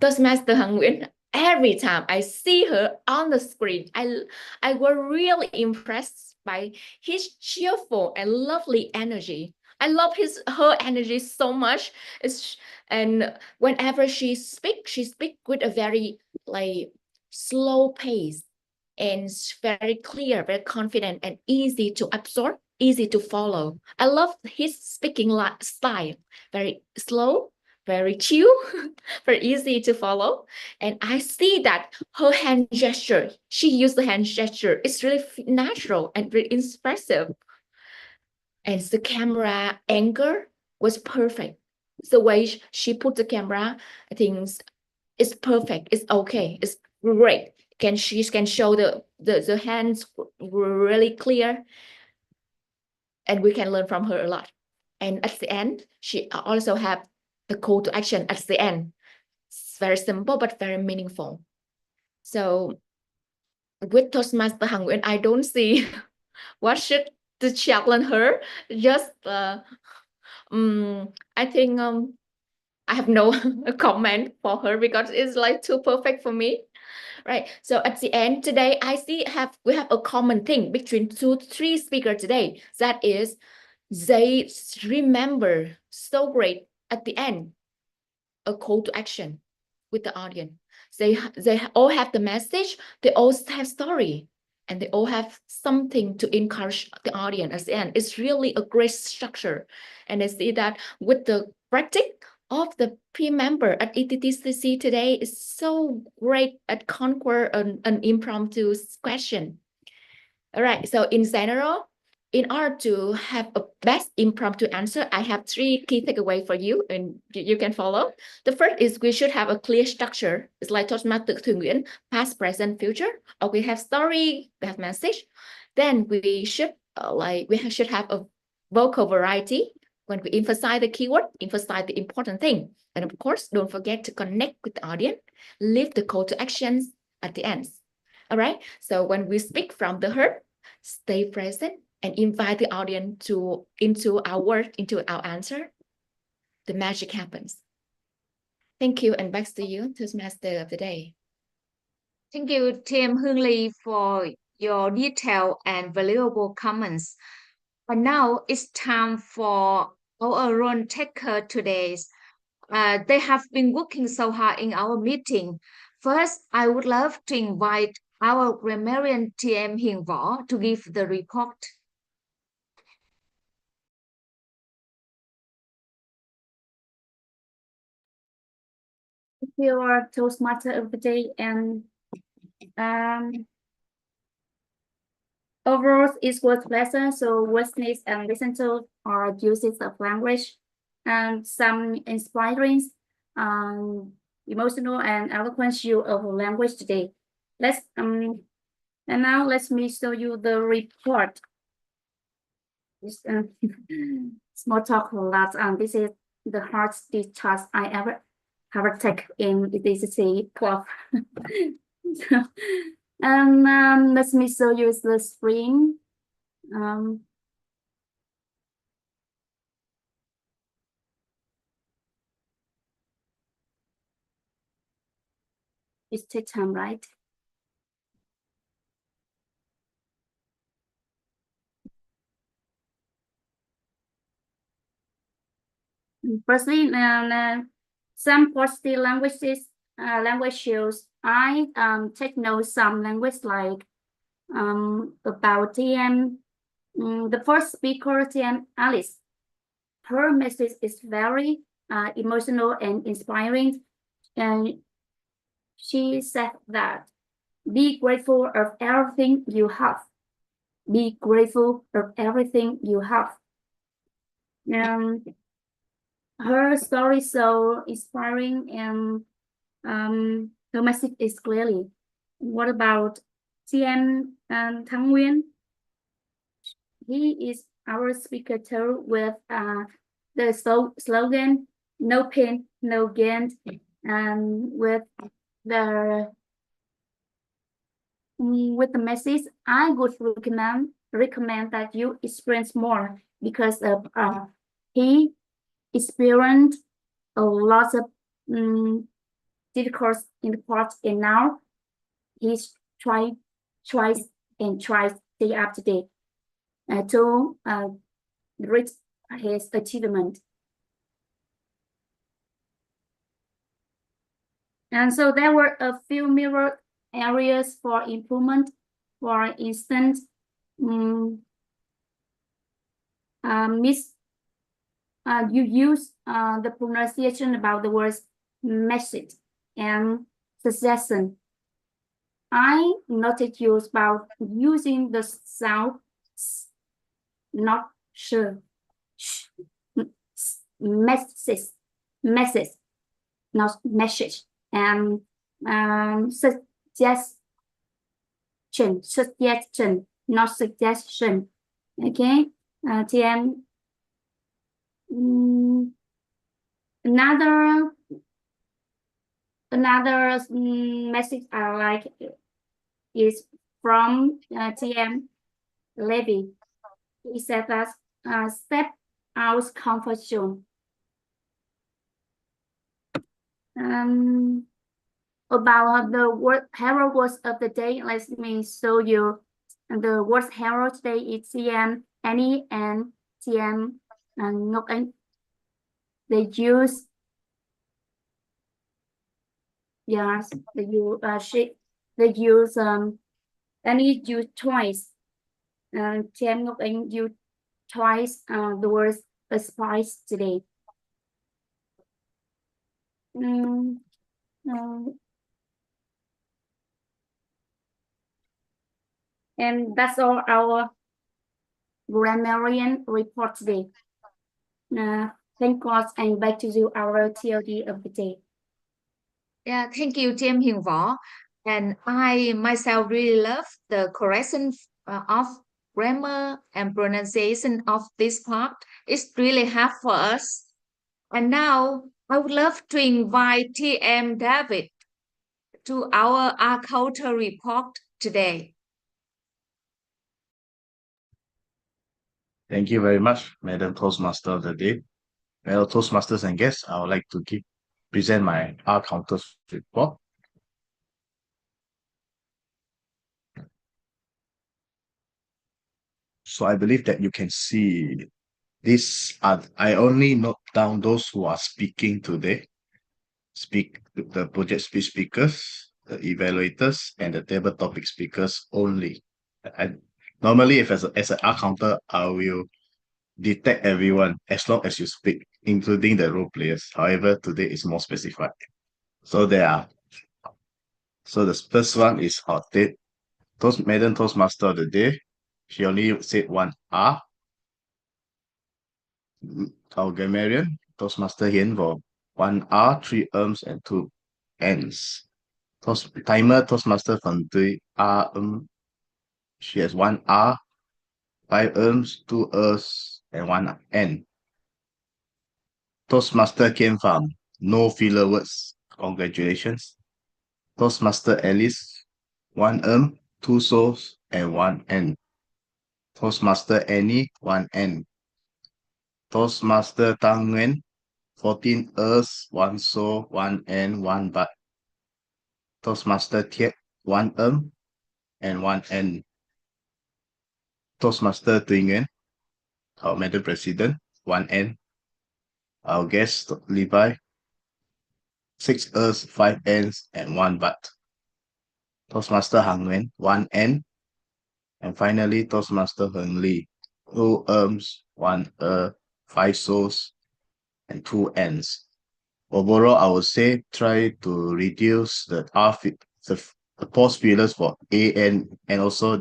Toastmaster Hằng Nguyễn, every time I see her on the screen, I was really impressed by his cheerful and lovely energy. I love her energy so much. And whenever she speaks with a very slow pace and very clear, very confident, and easy to absorb, easy to follow. I love his speaking style, very slow, very chill, very easy to follow. And I see that her hand gesture, she used the hand gesture, it's really natural and very expressive. And the camera angle was perfect. The way she put the camera, I think it's perfect. It's okay. It's great. She can show the hands really clear, and we can learn from her a lot. And at the end, she also have the call to action at the end. It's very simple but very meaningful. So with Toastmaster Hằng Nguyễn, I don't see what should to challenge her. Just I think I have no comment for her because it's like too perfect for me. Right. So at the end today, I see we have a common thing between 2-3 speakers today. That is, they remember so great at the end a call to action with the audience. They all have the message. They all have story, and they all have something to encourage the audience at the end. It's really a great structure, and I see that with the practice of the P member at ETTCC today is so great at conquer an impromptu question. All right, so in general, in order to have a best impromptu answer, I have 3 key takeaways for you, and you can follow. The first is we should have a clear structure. It's like Toastmaster Thủy Nguyễn, past, present, future. Or we have story, we have message. Then we should should have a vocal variety. When we emphasize the keyword, emphasize the important thing. And of course, don't forget to connect with the audience. Leave the call to actions at the end. All right. So when we speak from the heart, stay present and invite the audience into our word, into our answer. The magic happens. Thank you, and back to you, Toastmaster of the day. Thank you, Team Hương Ly, for your detailed and valuable comments. And now it's time for our role taker today. They have been working so hard in our meeting. First, I would love to invite our grammarian TM Hiền Võ to give the report. Your Toastmaster of the day, and overall it was pleasant. So witness and listen to our uses of language and some inspiring, emotional and eloquent use of language today. And now let me show you the report. This, small talk a lot. This is the hardest test I ever take in ETC 12. And let me show you the screen. It takes time, right? Firstly, some positive language shows. I take note some language like about TM. The first speaker, TM Alice. Her message is very emotional and inspiring, and she said that be grateful of everything you have. Be grateful of everything you have. Her story is so inspiring, and her message is clearly. What about TM Thắng Nguyễn? He is our speaker too, with the slogan "No pain, no gain," and with the message, I would recommend that you experience more, because of he experienced a lot of difficulties in the past, and now he's tries day after day to reach his achievement. And so there were a few mirror areas for improvement. For instance, you use the pronunciation about the words message and suggestion. I noted you about using the sound not sure. Message, not message. And suggestion, not suggestion. Okay, TM. Another message I like is from TM Levy. He said that step out comfort zone. About the hero words of the day, let me show you. The word hero today is TM Annie and TM Ngọc Anh. They use yes, they use Annie use twice. TM Ngọc Anh use twice the word spice today. And that's all our grammarian report today. Thank God, and back to you, our TLD of the day. Yeah, thank you, Tim Hiền Võ. And I myself really love the correction of grammar and pronunciation of this part. It's really hard for us. And now I would love to invite TM David to our culture report today. Thank you very much, Madam Toastmaster of the day. Fellow Toastmasters and guests, I would like to present my counters report. So I believe that you can see I only note down those who are speaking today. The project speech speakers, the evaluators, and the table topic speakers only. Normally, if as an R counter, I will detect everyone as long as you speak, including the role players. However, today is more specified. So the first one is Madam Toastmaster of the day. She only said one R. Our grammarian, Toastmaster Hiền for one R, 3 Ms, and 2 Ns. Timer Toastmaster from 3 R. She has one R, 5 Ms, 2 Es, and 1 N. Toastmaster came from no filler words. Congratulations. Toastmaster Alice, 1 2 Sos, and 1 N. Toastmaster Annie, 1 N. Toastmaster Tang Nguyen, 14 Es, 1 So, 1 N, 1 But. Toastmaster Thiet, 1 and 1 N. Toastmaster Tuy Nguyen, our Madam President, 1 N. Our guest, Levi, 6 Es, 5 Ns, and 1 But. Toastmaster Hang Nguyen, 1 N. And finally, Toastmaster Heng Lee, 2 Ms, 1 5 Sos, and 2 Ns. Overall, I would say try to reduce the pause fillers for A, N, and also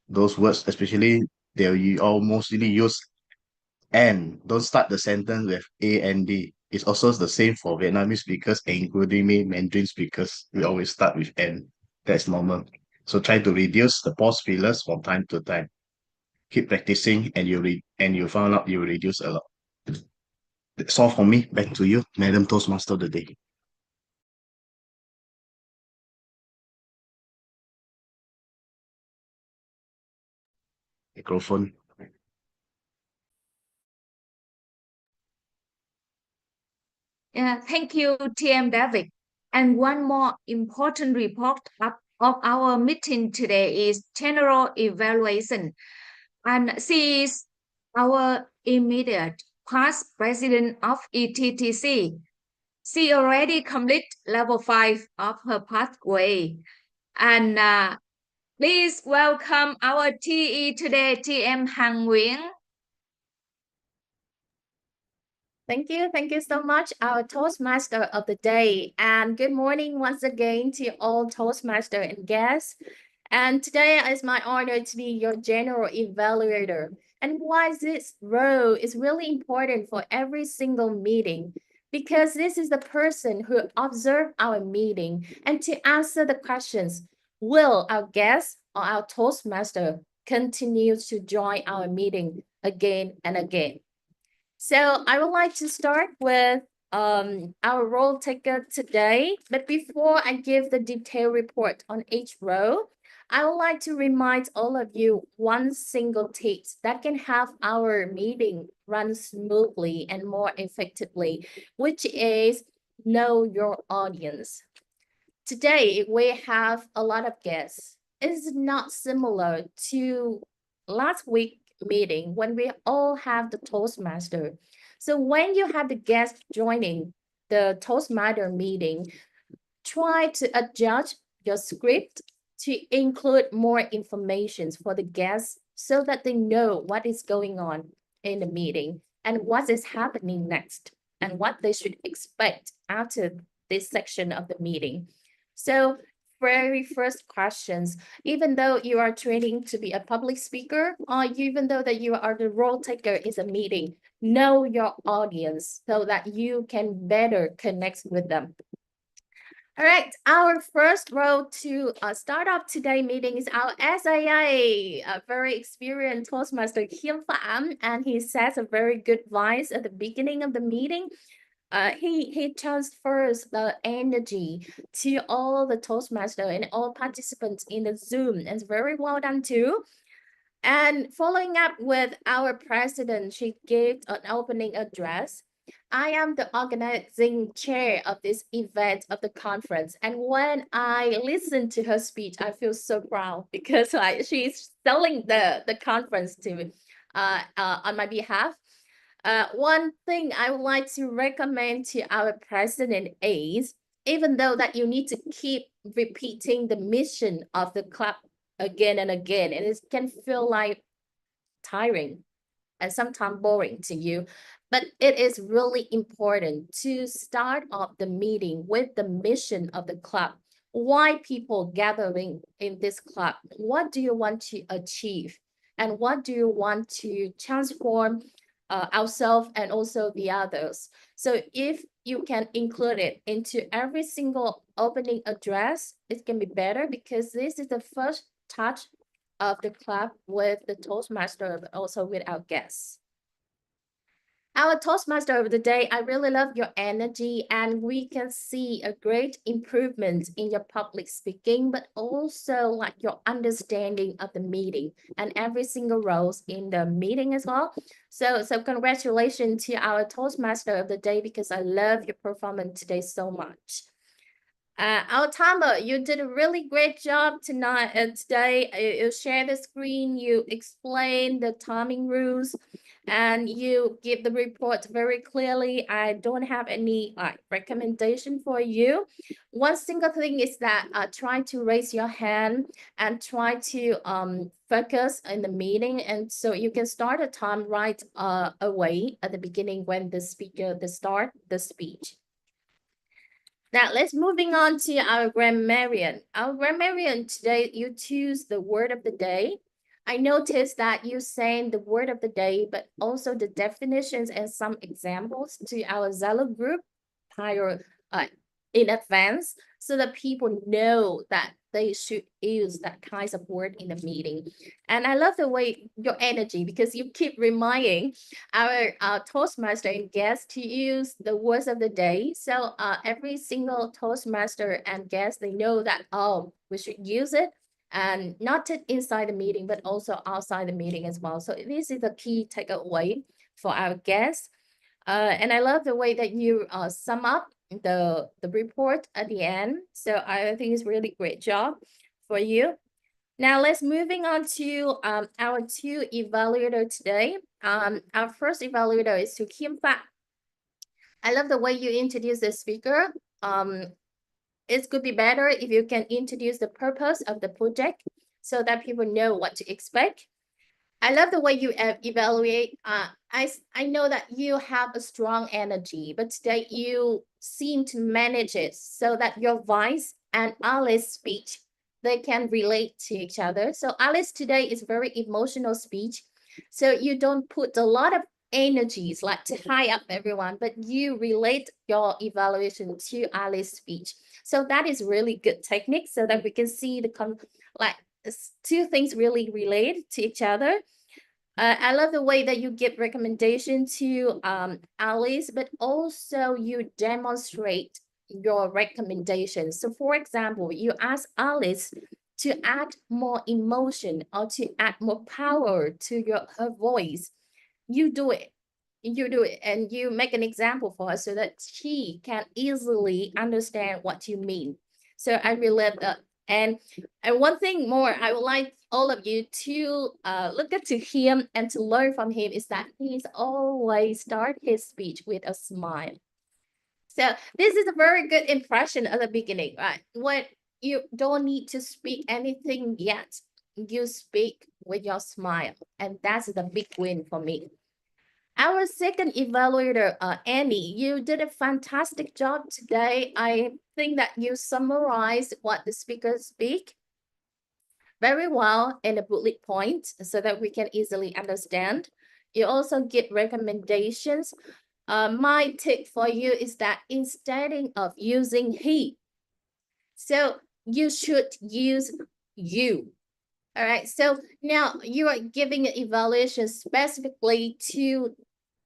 those words, especially you all mostly use N. Don't start the sentence with A, N, D. It's also the same for Vietnamese speakers, including me, Mandarin speakers. We always start with N. That's normal. So try to reduce the pause fillers from time to time. Keep practicing, and you found out you reduce a lot. That's all for me. Back to you, Madam Toastmaster of the day. Microphone. Yeah, thank you, TM David. And one more important report of our meeting today is general evaluation. And she is our immediate past president of ETTC. She already complete level 5 of her pathway. And please welcome our TE today, TM Hằng Nguyễn. Thank you so much, our Toastmaster of the day. And good morning once again to all Toastmaster and guests. And today it's my honor to be your general evaluator. And why this role is really important for every single meeting. because this is the person who observed our meeting. And to answer the questions, will our guest or our Toastmaster continue to join our meeting again and again? So I would like to start with our role taker today. But before I give the detailed report on each role, I would like to remind all of you one single tip that can have our meeting run smoothly and more effectively, which is know your audience. Today, we have a lot of guests. It's not similar to last week meeting when we all have the Toastmaster. So when you have the guests joining the Toastmaster meeting, try to adjust your script to include more information for the guests so that they know what is going on in the meeting and what is happening next and what they should expect after this section of the meeting. So very first questions, even though you are training to be a public speaker or even though that you are the role taker in a meeting, know your audience so that you can better connect with them. All right, our first role to start off today's meeting is our SAA, a very experienced Toastmaster, Khiêm Phạm, and he says a very good advice at the beginning of the meeting. He transfers the energy to all the Toastmaster and all participants in the Zoom, and it's very well done too. And following up with our president, she gave an opening address. I am the organizing chair of this event of the conference. And when I listen to her speech, I feel so proud because she's selling the conference to me on my behalf. One thing I would like to recommend to our president is, even though that you need to keep repeating the mission of the club again and again, and it can feel like tiring and sometimes boring to you, but it is really important to start off the meeting with the mission of the club. Why people gathering in this club? What do you want to achieve? And what do you want to transform ourselves and also the others? So if you can include it into every single opening address, it can be better because this is the first touch of the club with the Toastmaster, but also with our guests. Our Toastmaster of the day, I really love your energy and we can see a great improvement in your public speaking, but also like your understanding of the meeting and every single roles in the meeting as well. So congratulations to our Toastmaster of the day because I love your performance today so much. Our timer, you did a really great job tonight. Today, you share the screen, you explain the timing rules, and you give the report very clearly. I don't have any recommendation for you. One single thing is that try to raise your hand and try to focus in the meeting, and so you can start a time right away at the beginning when the speaker start the speech. Now let's moving on to our grammarian. Our grammarian today, you choose the word of the day. I noticed that you saying the word of the day, but also the definitions and some examples to our Zalo group prior in advance so that people know that they should use that kinds of word in the meeting. And I love the way your energy because you keep reminding our Toastmaster and guests to use the words of the day. So every single Toastmaster and guest, they know that, oh, we should use it. And not just inside the meeting, but also outside the meeting as well. So this is the key takeaway for our guests. And I love the way that you sum up the report at the end. So I think it's really great job for you. Now let's moving on to our two evaluator today. Our first evaluator is to Khiêm Phạm. I love the way you introduce the speaker. It could be better if you can introduce the purpose of the project so that people know what to expect. I love the way you evaluate. I know that you have a strong energy, but today you seem to manage it so that your voice and Alice's speech, they can relate to each other. So Alice today is very emotional speech. So you don't put a lot of energies, like to high up everyone, but you relate your evaluation to Alice's speech. So that is really good technique, so that we can see two things really relate to each other. I love the way that you give recommendation to Alice, but also you demonstrate your recommendations. So for example, you ask Alice to add more emotion or to add more power to her voice. You do it. You do it, and you make an example for her so that she can easily understand what you mean. So I really love that. And one thing more, I would like all of you to look at to him and to learn from him is that he's always start his speech with a smile. So this is a very good impression at the beginning, right? When you don't need to speak anything yet, you speak with your smile, and that's the big win for me. Our second evaluator, Annie, you did a fantastic job today. I think that you summarized what the speakers speak very well in a bullet point so that we can easily understand. You also give recommendations. My tip for you is that instead of using he, so you should use you. All right, so now you are giving an evaluation specifically to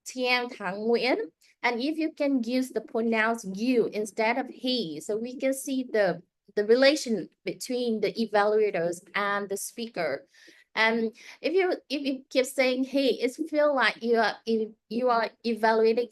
Tian Thang Nguyen. And if you can use the pronoun you instead of he, so we can see the relation between the evaluators and the speaker. And if you keep saying he, it feel like you are evaluating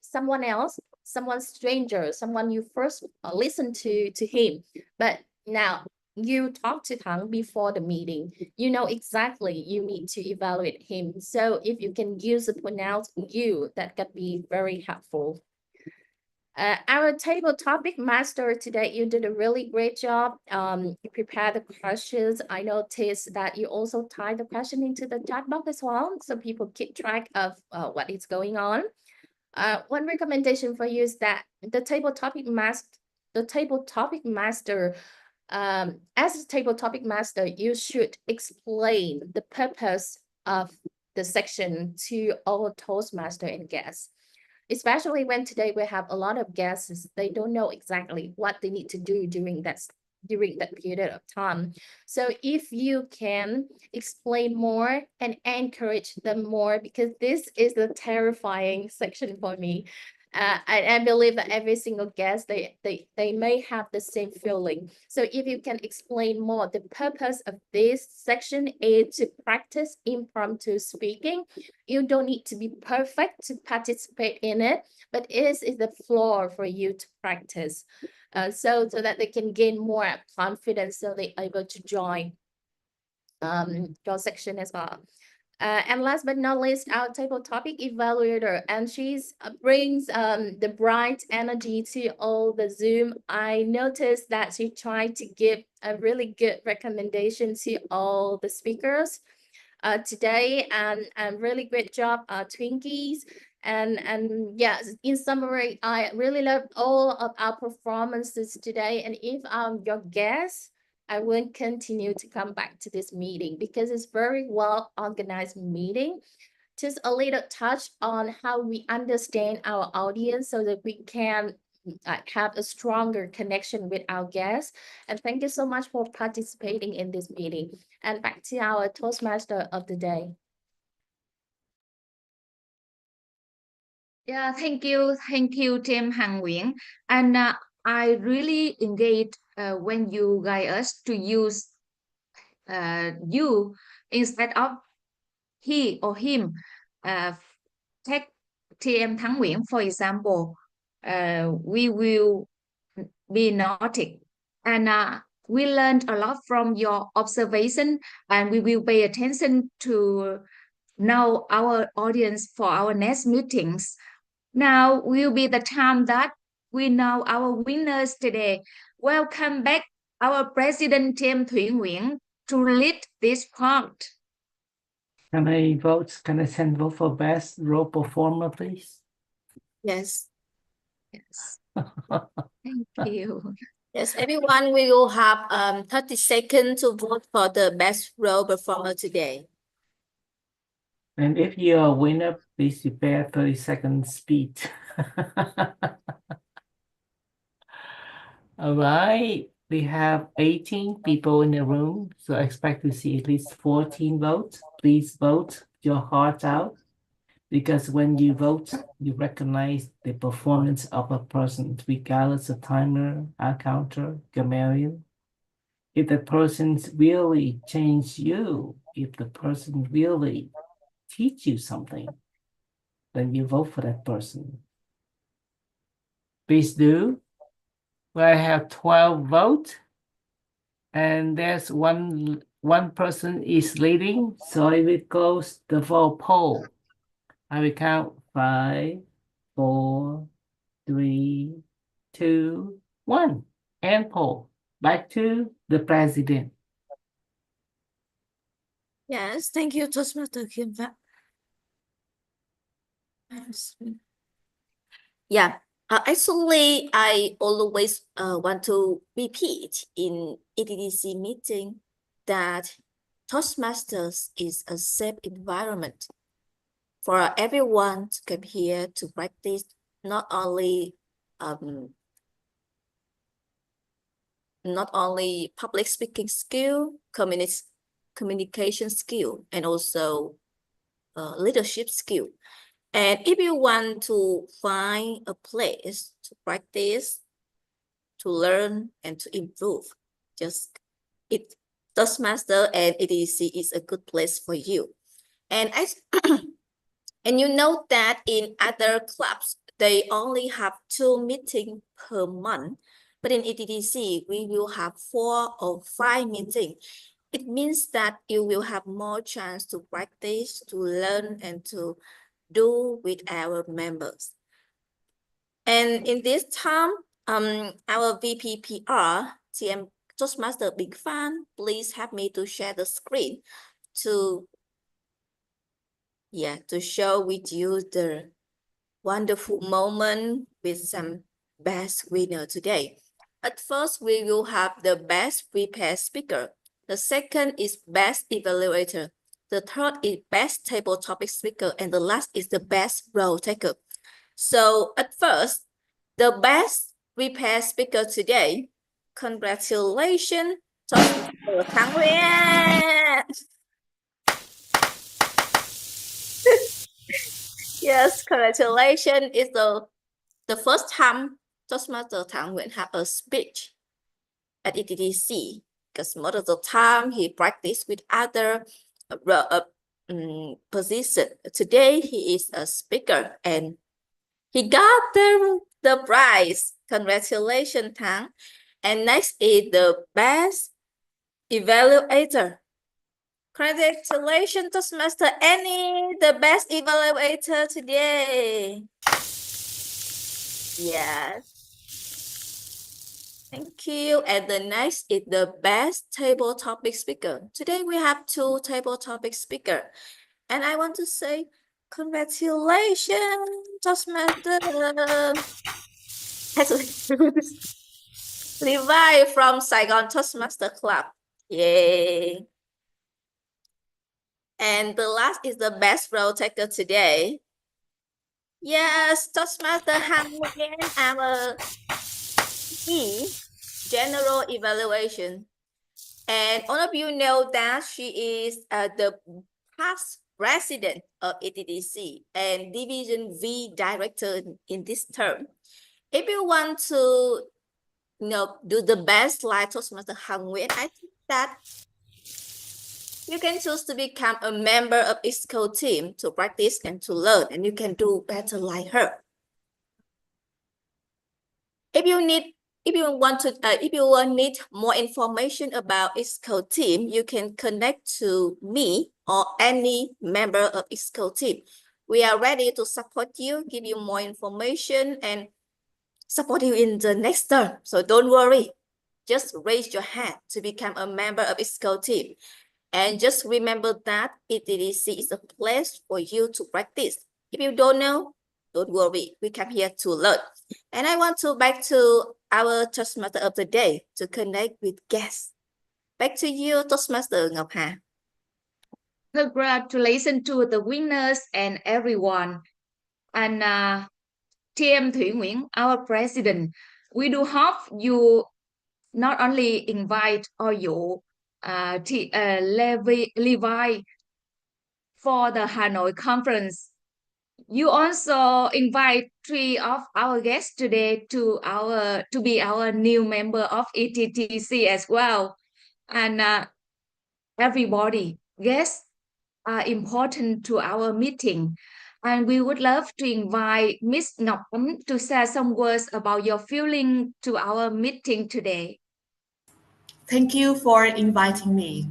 someone else, someone stranger, someone you first listened to him. But now you talk to Thang before the meeting, you know exactly you need to evaluate him. So if you can use the pronoun you, that can be very helpful. Our table topic master today, you did a really great job. You prepared the questions. I noticed that you also tied the question into the chat box as well, so people keep track of what is going on. One recommendation for you is that the table topic master, as a table topic master, you should explain the purpose of the section to all Toastmaster and guests. Especially when today we have a lot of guests, they don't know exactly what they need to do during that period of time. So if you can explain more and encourage them more, because this is a terrifying section for me. I believe that every single guest, they may have the same feeling. So if you can explain more, the purpose of this section is to practice impromptu speaking. You don't need to be perfect to participate in it, but it is the floor for you to practice. So that they can gain more confidence, so they're able to join your section as well. And last but not least, our table topic evaluator, and she's brings the bright energy to all the Zoom. I noticed that she tried to give a really good recommendation to all the speakers today, and really great job, Twinkies. And yes, in summary, I really loved all of our performances today. And if I'm your guest, I will continue to come back to this meeting because it's very well organized meeting. Just a little touch on how we understand our audience so that we can have a stronger connection with our guests. And thank you so much for participating in this meeting. And back to our Toastmaster of the day. Yeah, thank you, Tim Hằng Nguyễn. And I really engaged when you guide us to use you instead of he or him. Take TM Thắng Nguyễn, for example. We will be naughty. And we learned a lot from your observation, and we will pay attention to know our audience for our next meetings. Now will be the time that we know our winners today. Welcome back our President Tim Thủy Nguyễn to lead this part. Can I send vote for best role performer, please? Yes. Yes. Thank you. Yes, everyone, we will have 30 seconds to vote for the best role performer today. And if you're a winner, Please prepare 30-second speech. All right, we have 18 people in the room, so I expect to see at least 14 votes. Please vote your heart out, because when you vote, you recognize the performance of a person, regardless of timer, counter, grammarian. If the person's really changed you, if the person really teach you something, then you vote for that person. Please do. I have 12 votes, and there's one person is leading, so I will close the vote poll. I will count 5, 4, 3, 2, 1, and poll. Back to the president. Yes, thank you, Toastmaster Kim. Yeah, actually, I always want to repeat in ETDC meeting that Toastmasters is a safe environment for everyone to come here to practice not only public speaking skill, communication skill, and also leadership skill. And if you want to find a place to practice, to learn, and to improve, Toastmaster and ETC is a good place for you. And and you know that in other clubs, they only have 2 meetings per month. But in ETDC, we will have 4 or 5 meetings. It means that you will have more chance to practice, to learn, and to do with our members. And in this time, our VPPR, TM Toastmaster Big Fan, please help me to share the screen to show with you the wonderful moment with some best winner today. At first, we will have the best prepared speaker. The second is best evaluator. The third is best table topic speaker. And the last is the best role taker. So at first, the best prepared speaker today, congratulations, Toastmaster Thang Nguyen. Yes, congratulations. It's the first time Toastmaster Thang Nguyen have a speech at ETDC, because most of the time he practiced with other position. Today he is a speaker and he got the prize. Congratulations, Thang. And next is the best evaluator. Congratulations, Toastmaster Annie, the best evaluator today. Yes. Thank you. And the next is the best table topic speaker. Today we have 2 table topic speakers. And I want to say congratulations, Toastmaster. Levi from Saigon Toastmaster Club. Yay. And the last is the best role taker today. Yes, Toastmaster Han Nguyen, our general evaluation. And all of you know that she is the past president of ETDC and Division V director in this term. If you want to do the best like Toastmaster Han Nguyen, I think that you can choose to become a member of ISCO team to practice and to learn, and you can do better like her. If you need more information about ISCO team, you can connect to me or any member of ISCO team. We are ready to support you, give you more information, and support you in the next term. So don't worry. Just raise your hand to become a member of ISCO team. And just remember that ETDC is a place for you to practice. If you don't know, don't worry. We come here to learn. And I want to back to our Toastmaster of the day to connect with guests. Back to you, Toastmaster Ngọc Hà. Congratulations to the winners and everyone. And TM Thủy Nguyễn, our president, we do hope you not only invite or you Levi for the Hanoi conference. You also invite three of our guests today to be our new member of ETTC as well. And everybody, guests are important to our meeting. And we would love to invite Miss Ngọc Ánh to share some words about your feeling to our meeting today. Thank you for inviting me.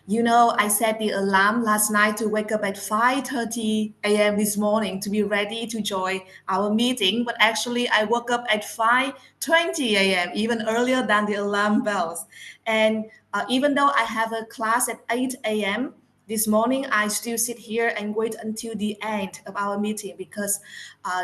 You know, I set the alarm last night to wake up at 5:30 a.m. this morning to be ready to join our meeting, but actually I woke up at 5:20 a.m., even earlier than the alarm bells. And even though I have a class at 8 a.m., this morning, I still sit here and wait until the end of our meeting because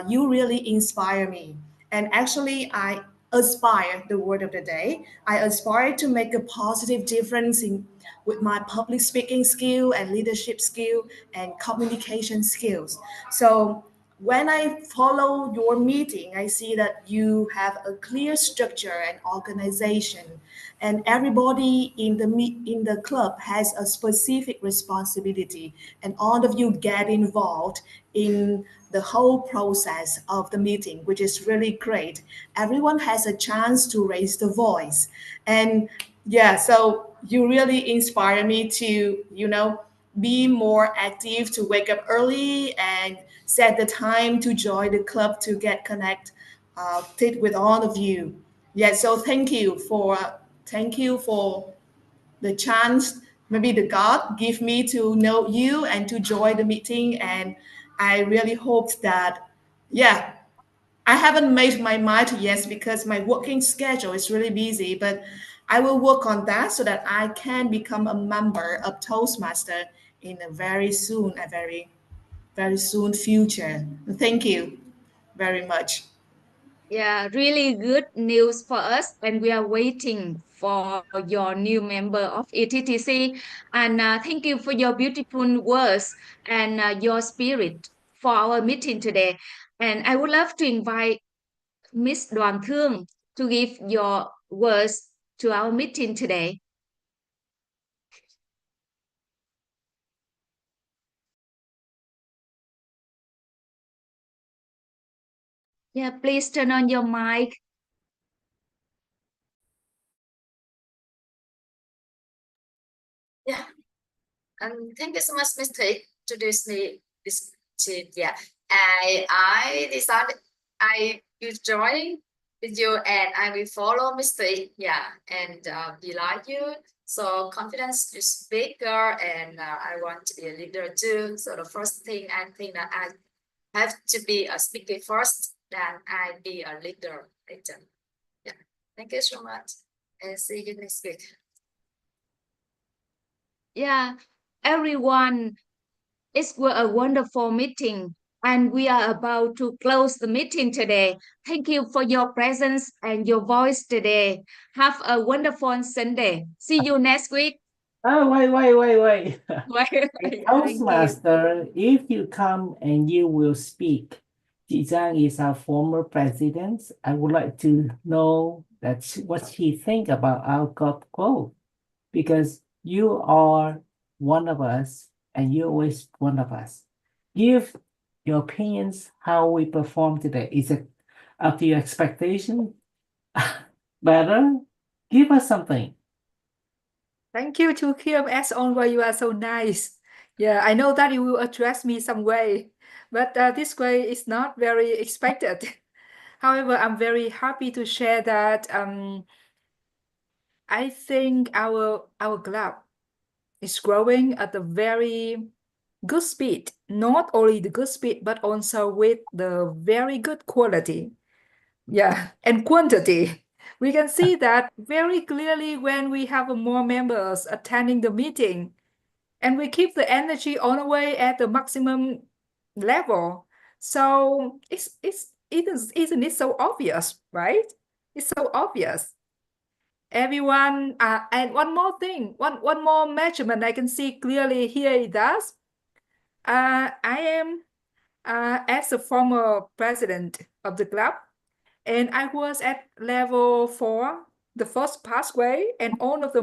you really inspire me. And actually, I aspire the word of the day. I aspire to make a positive difference in with my public speaking skill and leadership skill and communication skills. So when I follow your meeting, I see that you have a clear structure and organization, and everybody in the club has a specific responsibility, and all of you get involved in the whole process of the meeting, which is really great. Everyone has a chance to raise the voice. And yeah, so you really inspire me to, be more active, to wake up early and set the time to join the club to get connected with all of you. Yeah, so thank you for the chance maybe the God give me to know you and to join the meeting. And I really hope that, yeah, I haven't made my mind yet because my working schedule is really busy, but I will work on that so that I can become a member of Toastmaster in a very, very soon future. Thank you very much. Yeah, really good news for us, and we are waiting for your new member of ETTC. And thank you for your beautiful words and your spirit for our meeting today. And I would love to invite Miss Đoàn Thương to give your words to our meeting today. Yeah, please turn on your mic. Yeah. Thank you so much, Mr. Introduce me this to yeah. I decided I will join with you and I will follow Mr. Yeah, and be like you. So confidence to speaker and I want to be a leader too. So the first thing I think that I have to be a speaker first, then I be a leader later. Yeah. Thank you so much and see you next week. Yeah, everyone, it was a wonderful meeting, and we are about to close the meeting today. Thank you for your presence and your voice today. Have a wonderful Sunday. See you next week. Oh, wait. Wait, Hey, thank you. Toastmaster, if you come and you will speak, Ji Zhang is our former president. I would like to know what she think about our God quote, because you are one of us and you're always one of us. Give your opinions how we perform today. Is it up to your expectation? Better? Give us something. Thank you to Kim. As always, you are so nice. Yeah, I know that you will address me some way, but this way is not very expected. However, I'm very happy to share that I think our club is growing at a very good speed. Not only the good speed, but also with the very good quality. Yeah, and quantity. We can see that very clearly when we have more members attending the meeting, and we keep the energy all the way at the maximum level. So isn't it so obvious, right? It's so obvious. Everyone, and one more thing, one more measurement I can see clearly here it does. I am as a former president of the club, and I was at level 4, the first pathway, and almost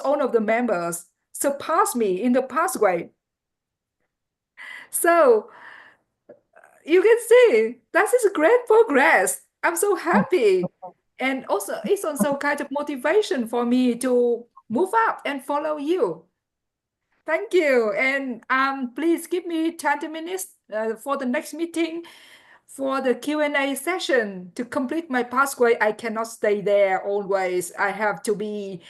all of the members surpassed me in the pathway. So you can see that is great progress. I'm so happy. And also, it's also kind of motivation for me to move up and follow you. Thank you. And please give me 20 minutes for the next meeting for the Q&A session to complete my pathway. I cannot stay there always. I have to be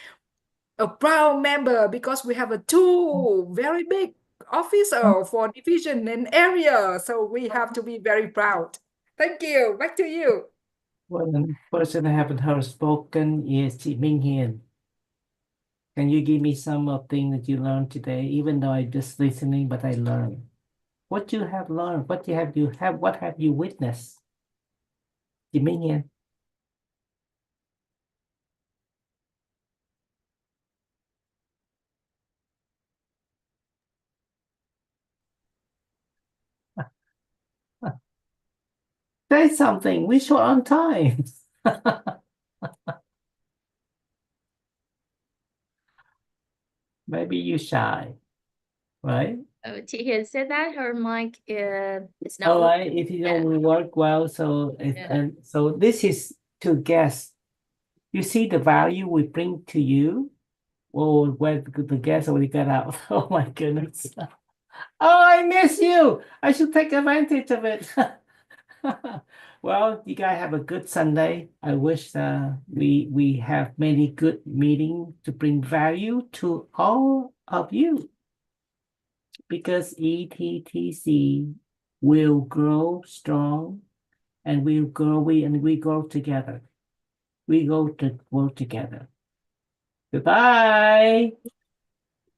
a proud member because we have a two very big officer for division and area. So we have to be very proud. Thank you. Back to you. One person I haven't heard spoken is Chị Minh Hiền. Can you give me some of things that you learned today, even though I'm just listening, but I learned? What you have learned? What have you witnessed? Chị Minh Hiền. Say something. We're short on time. Maybe you shy, right? Chị Hiền said that her mic is not All right, working. if you Yeah. don't work well, so Yeah. and so this is to guess. You see the value we bring to you, or where the guest already got out. Oh my goodness! Oh, I miss you. I should take advantage of it. Well, you guys have a good Sunday. I wish we have many good meetings to bring value to all of you, because ETTC will grow strong, and we grow together. We go to work together. Goodbye.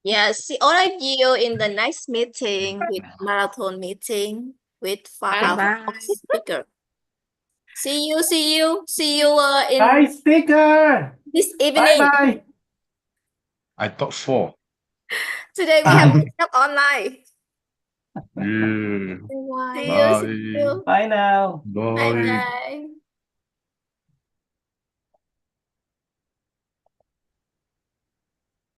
Yes, see all of you in the next meeting with marathon meeting with our Bye. speaker. See you in Bye, speaker. this Bye evening. bye. I thought 4. Today we have workshop online. Yeah. See Bye. you. Bye now. Bye Bye. bye.